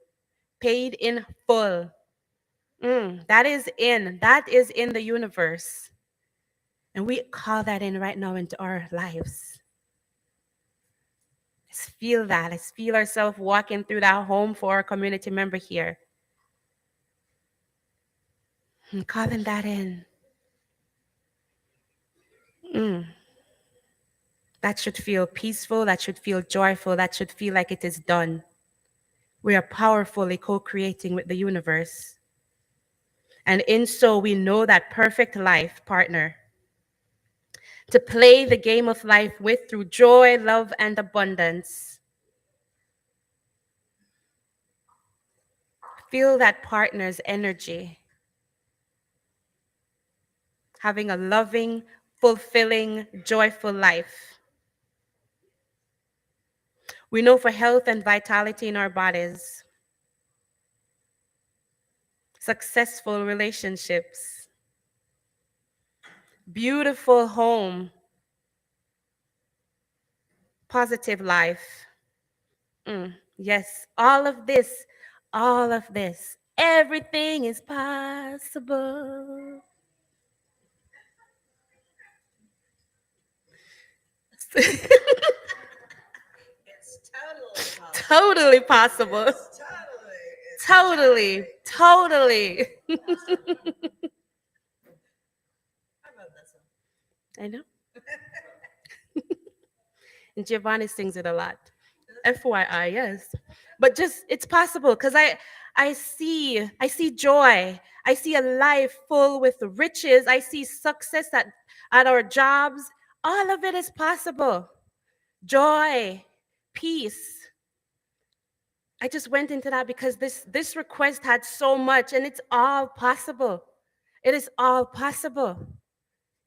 paid in full. That is in the universe. And we call that in right now into our lives. Let's feel that. Let's feel ourselves walking through that home for our community member here. And calling that in. That should feel peaceful. That should feel joyful. That should feel like it is done. We are powerfully co-creating with the universe. And in so, we know that perfect life partner to play the game of life with through joy, love, and abundance. Feel that partner's energy. Having a loving, fulfilling, joyful life. We know for health and vitality in our bodies, successful relationships, beautiful home, positive life. Yes, all of this, everything is possible. It's totally possible. Totally possible. It's totally. Totally. I wrote this one. I know. And Giovanni sings it a lot. FYI, yes. But just it's possible because I see joy. I see a life full with riches. I see success at our jobs. All of it is possible. Joy, peace. I just went into that because this request had so much, and it's all possible. It is all possible.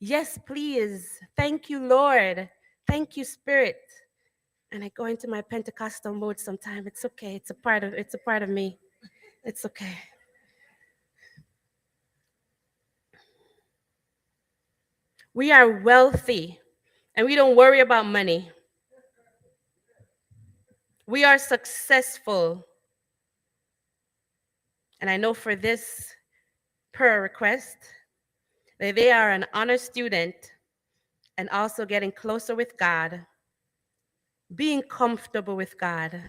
Yes, please. Thank you, Lord. Thank you, Spirit. And I go into my Pentecostal mode sometimes. It's okay. It's a part of me. It's okay. We are wealthy and we don't worry about money. We are successful. And I know for this prayer request that they are an honor student and also getting closer with God, being comfortable with God.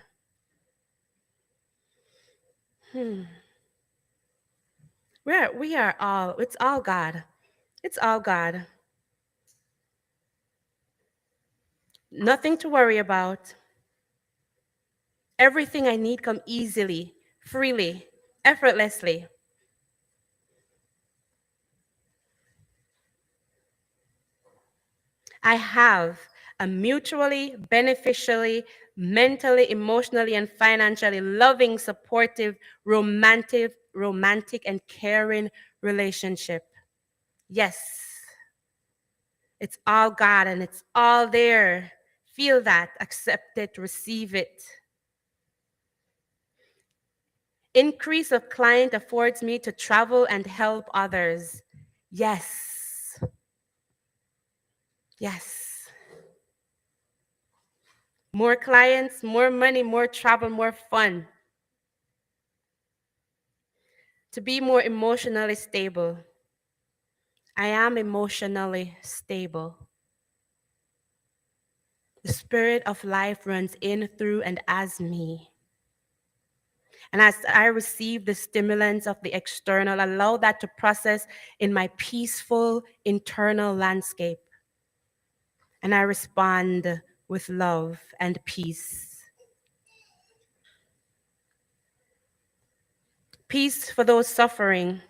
We are all, it's all God. It's all God. Nothing to worry about. Everything I need come easily, freely, effortlessly. I have a mutually beneficially, mentally, emotionally, and financially loving, supportive, romantic, and caring relationship. Yes, it's all God and it's all there. Feel that, accept it, receive it. Increase of client affords me to travel and help others. Yes. Yes. More clients, more money, more travel, more fun. To be more emotionally stable. I am emotionally stable. The spirit of life runs in, through, and as me. And as I receive the stimulants of the external, allow that to process in my peaceful internal landscape. And I respond with love and peace. Peace for those suffering,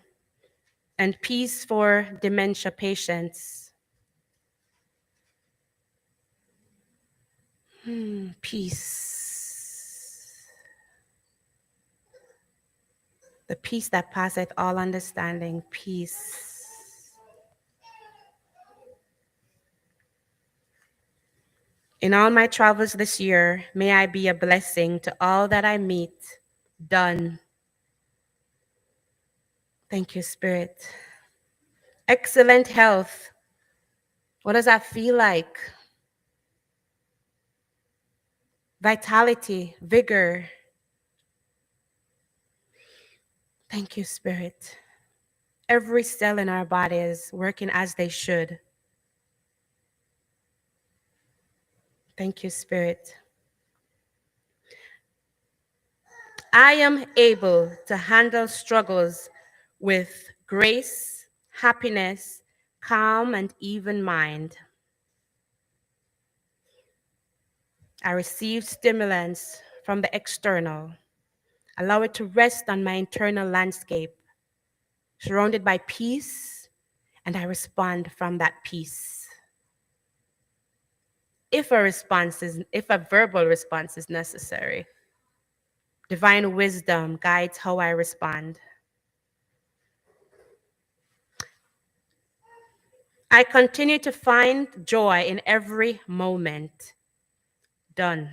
and peace for dementia patients. Peace. The peace that passeth all understanding. Peace. In all my travels this year, may I be a blessing to all that I meet. Done. Thank you, Spirit. Excellent health. What does that feel like? Vitality, vigor. Thank you, Spirit. Every cell in our body is working as they should. Thank you, Spirit. I am able to handle struggles with grace, happiness, calm, and even mind. I receive stimulants from the external. Allow it to rest on my internal landscape, surrounded by peace, and I respond from that peace. If a verbal response is necessary, divine wisdom guides how I respond. I continue to find joy in every moment. Done.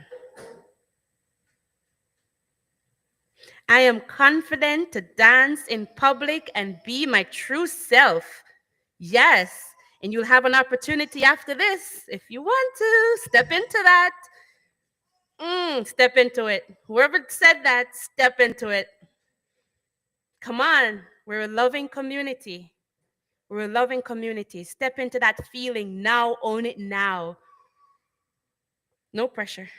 I am confident to dance in public and be my true self. Yes. And you'll have an opportunity after this, if you want to, step into that. Step into it. Whoever said that, step into it. Come on. We're a loving community. We're a loving community. Step into that feeling now. Own it now. No pressure.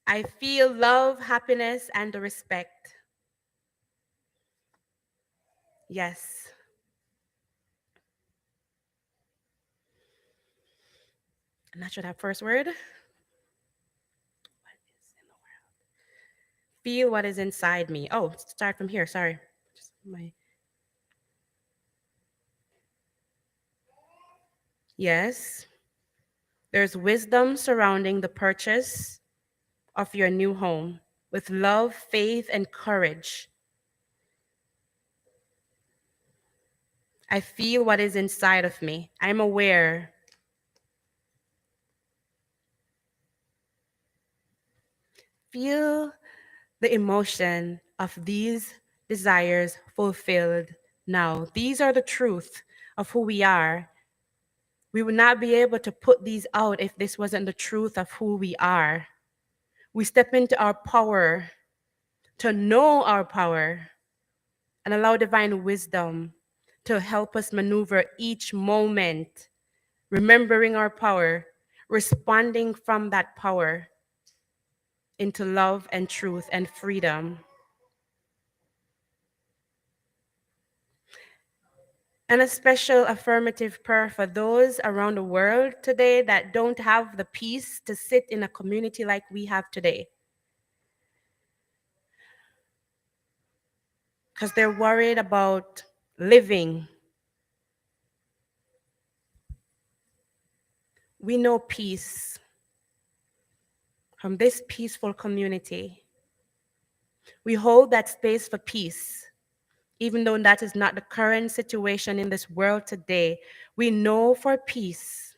I feel love, happiness, and respect. Yes. I'm not sure that first word. What is in the world? Feel what is inside me. Oh, start from here. Sorry. Yes. There's wisdom surrounding the purchase of your new home with love, faith, and courage. I feel what is inside of me. I'm aware. Feel the emotion of these desires fulfilled now. These are the truth of who we are. We would not be able to put these out if this wasn't the truth of who we are. We step into our power to know our power and allow divine wisdom to help us maneuver each moment, remembering our power, responding from that power into love and truth and freedom. And a special affirmative prayer for those around the world today that don't have the peace to sit in a community like we have today. Because they're worried about living. We know peace from this peaceful community. We hold that space for peace, even though that is not the current situation in this world today. We know for peace.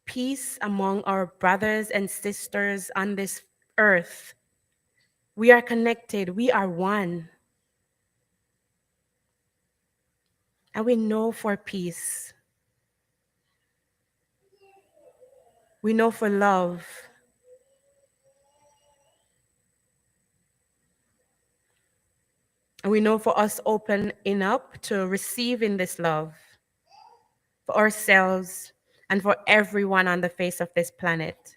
Peace among our brothers and sisters on this earth. We are connected. We are one. And we know for peace. We know for love. And we know for us opening up to receiving this love for ourselves and for everyone on the face of this planet.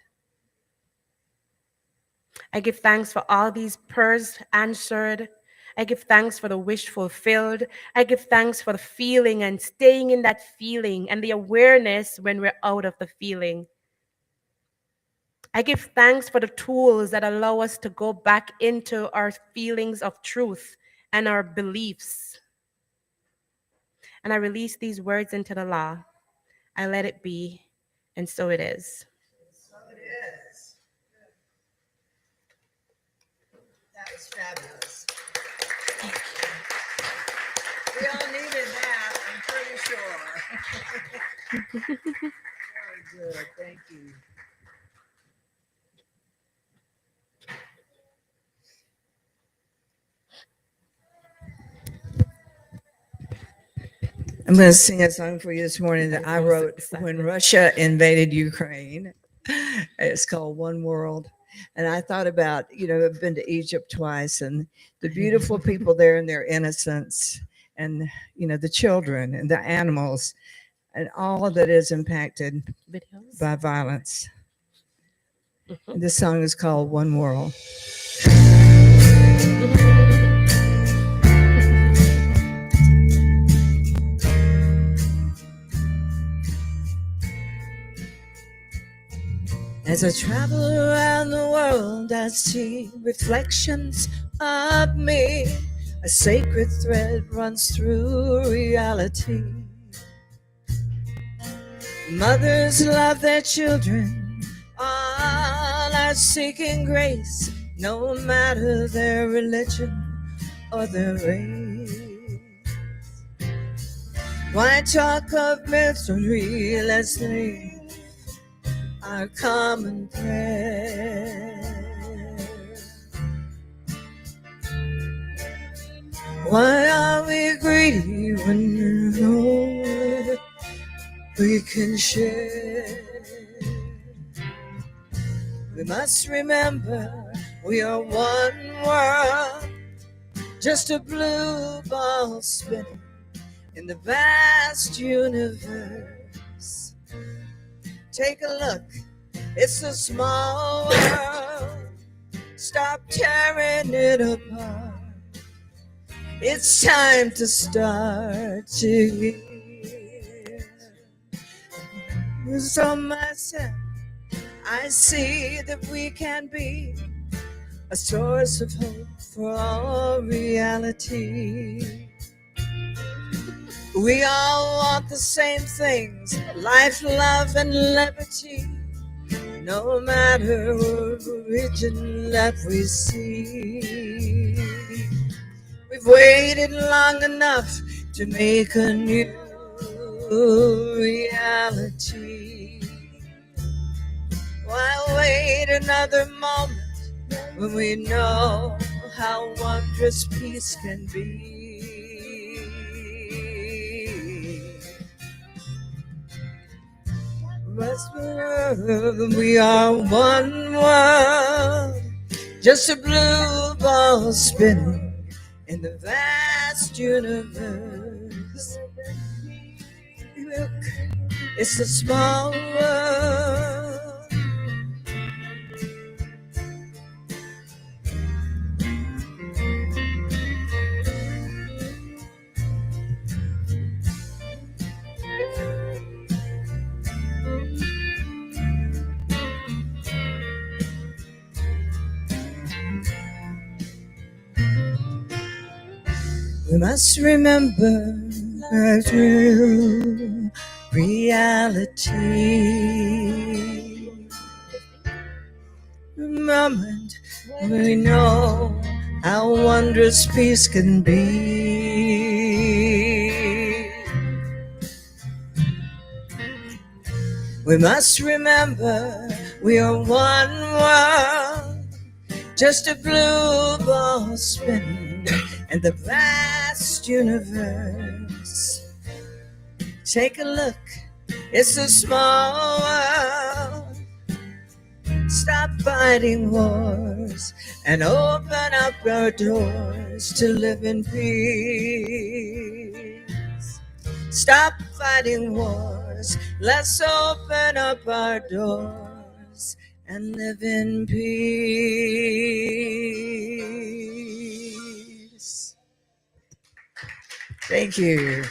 I give thanks for all these prayers answered. I give thanks for the wish fulfilled. I give thanks for the feeling and staying in that feeling and the awareness when we're out of the feeling. I give thanks for the tools that allow us to go back into our feelings of truth and our beliefs. And I release these words into the law. I let it be, and so it is. So it is. That was fabulous. We all needed that, I'm pretty sure. Very good, thank you. I'm going to sing a song for you this morning that I wrote when Russia invaded Ukraine. It's called One World. And I thought about, I've been to Egypt twice and the beautiful people there and their innocence and, the children and the animals. and all that is impacted Videos. by violence. This song is called One World. As I travel around the world, I see reflections of me. A sacred thread runs through reality. Mothers love their children, all are seeking grace, no matter their religion or their race. Why talk of misery? Let's leave our common thread. Why are we greedy when you know we can share? We must remember we are one world, just a blue ball spinning in the vast universe. Take a look, it's a small world. Stop tearing it apart. It's time to start again. So myself, I see that we can be a source of hope for all reality. We all want the same things, life, love, and liberty. No matter what religion that we see, we've waited long enough to make a new reality. Why wait another moment when we know how wondrous peace can be? We are one world, just a blue ball spinning in the vast universe. Look, it's a small world. We must remember our true reality. The moment we know how wondrous peace can be. We must remember we are one world, just a blue ball spinning in the vast universe. Take a look, it's a small world. Stop fighting wars and open up our doors to live in peace. Stop fighting wars, let's open up our doors and live in peace. Thank you.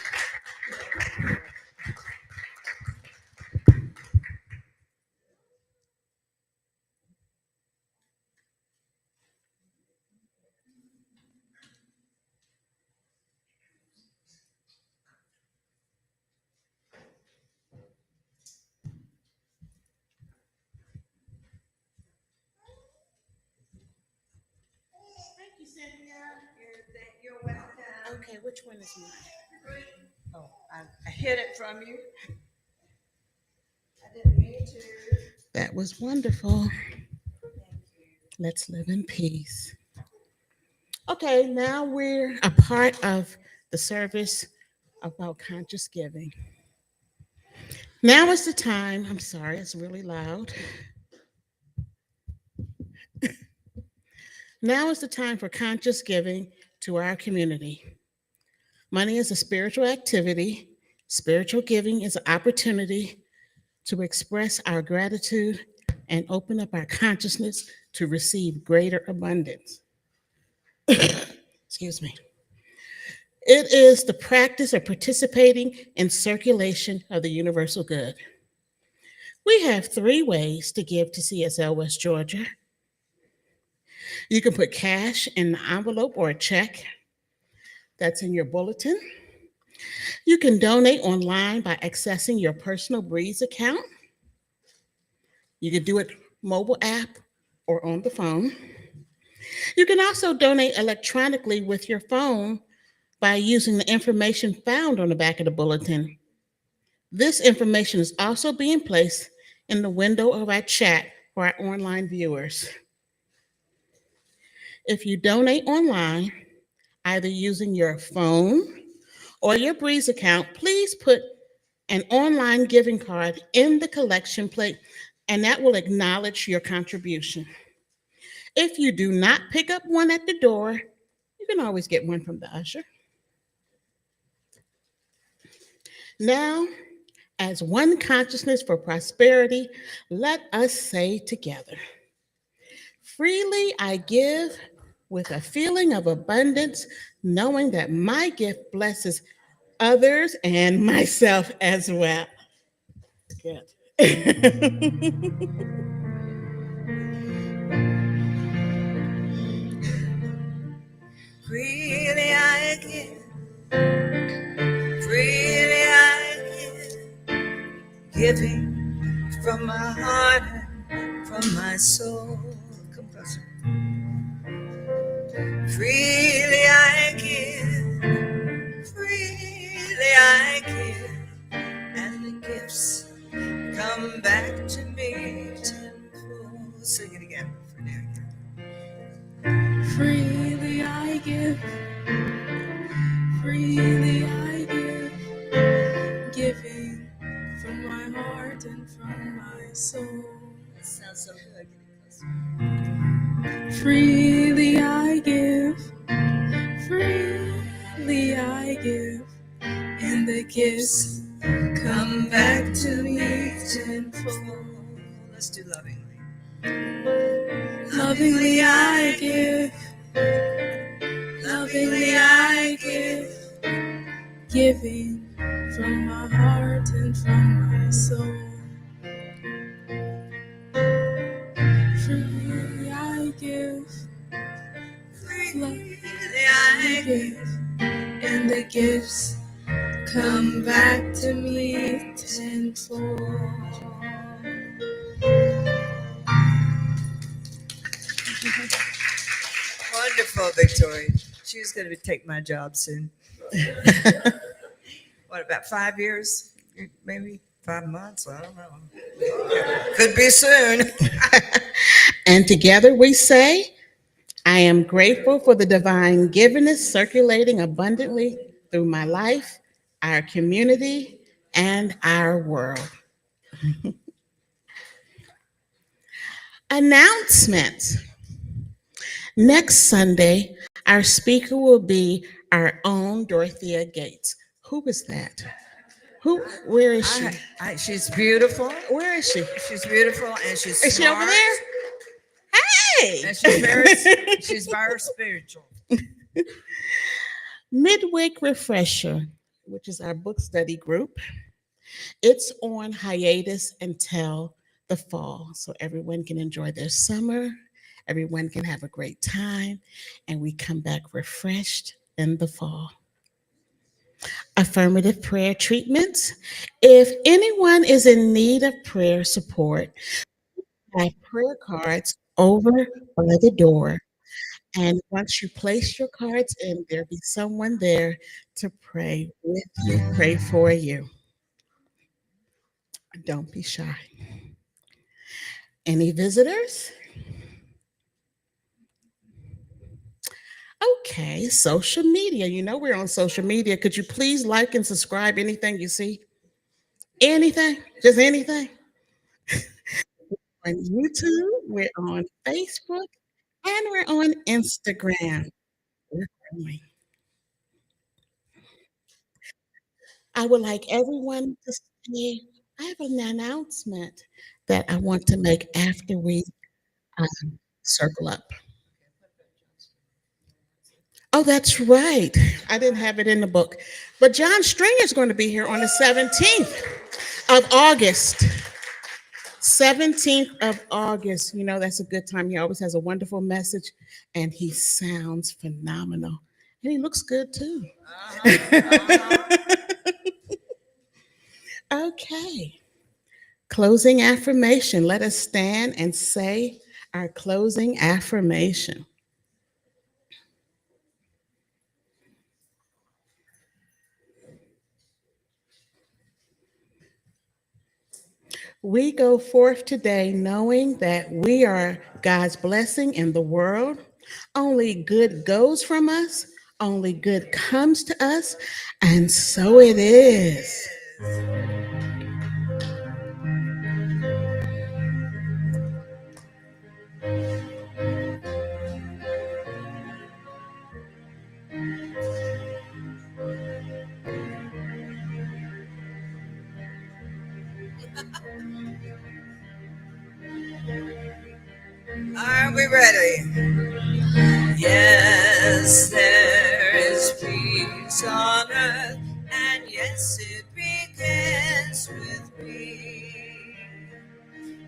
Thank you, Cynthia. You're welcome. Okay, which one is mine? Oh, I hid it from you. I didn't mean to. That was wonderful. Let's live in peace. Okay, now we're a part of the service about conscious giving. Now is the time. I'm sorry, it's really loud. Now is the time for conscious giving to our community. Money is a spiritual activity, Spiritual giving is an opportunity to express our gratitude and open up our consciousness to receive greater abundance. Excuse me. It is the practice of participating in circulation of the universal good. We have three ways to give to CSL West Georgia. You can put cash in the envelope or a check that's in your bulletin. You can donate online by accessing your personal Breeze account. You can do it mobile app or on the phone. You can also donate electronically with your phone by using the information found on the back of the bulletin. This information is also being placed in the window of our chat for our online viewers. If you donate online, either using your phone or your Breeze account, please put an online giving card in the collection plate, and that will acknowledge your contribution. If you do not pick up one at the door, you can always get one from the usher. Now, as one consciousness for prosperity, let us say together, freely I give with a feeling of abundance, knowing that my gift blesses others and myself as well. Good. Freely I give, freely I give, giving from my heart and from my soul. Come closer. Freely I give, freely I give, and the gifts come back to me tenfold. Sing it again for New Year. Freely I give, freely I give, giving from my heart and from my soul. That sounds so good. Freely I give, freely I give, and the gifts come back to me tenfold. Let's do lovingly. Lovingly I give, lovingly I give, giving from my heart and from my soul. Freely I give, Freely I give, and the gifts come back to me tenfold. Wonderful, Victoria. She's going to take my job soon. What, about 5 years? Maybe 5 months? I don't know. Could be soon. And together we say, I am grateful for the divine givenness circulating abundantly through my life, our community, and our world. Announcement. Next Sunday, our speaker will be our own Dorothea Gates. Who is that? Where is she? She's beautiful. Where is she? She's beautiful and she's smart. Is she over there? Hey! And she's very spiritual. Midweek Refresher, which is our book study group. It's on hiatus until the fall, so everyone can enjoy their summer, everyone can have a great time, and we come back refreshed in the fall. Affirmative prayer treatments. If anyone is in need of prayer support, I have prayer cards over by the door. And once you place your cards in, there'll be someone there to pray with you, pray for you. Don't be shy. Any visitors? Okay, social media. You know we're on social media. Could you please like and subscribe anything you see? Anything? Just anything? On YouTube, we're on Facebook, and we're on Instagram. We're growing. I would like everyone to say, I have an announcement that I want to make after we circle up. Oh, that's right. I didn't have it in the book. But John Stringer is going to be here on the 17th of August. 17th of August. You know, that's a good time. He always has a wonderful message and he sounds phenomenal. And he looks good too. Okay. Closing affirmation. Let us stand and say our closing affirmation. We go forth today knowing that we are God's blessing in the world. Only good goes from us, only good comes to us, and so it is. Are we ready? Yes, there is peace on earth, and yes, it begins with me.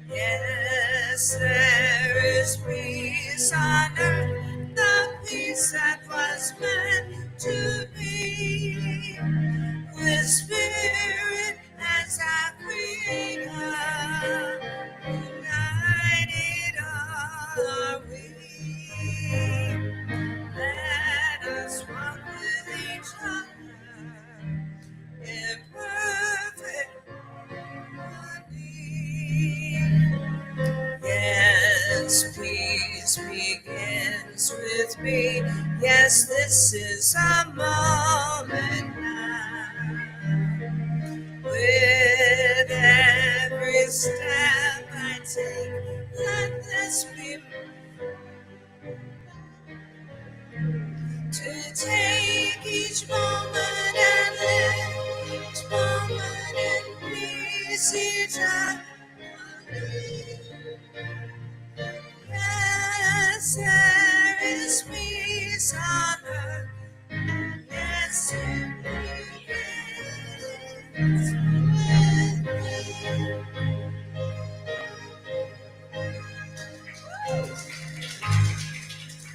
Yes, there is peace on earth, the peace that was meant to be. With spirit as our creator, united are we. Let us walk with each other in perfect harmony. Yes, peace begins with me. Yes, this is a moment now. With every step I take, let this be to take each moment and live each moment in peace, each harmony. Yes, there is peace on earth. Yes, it begins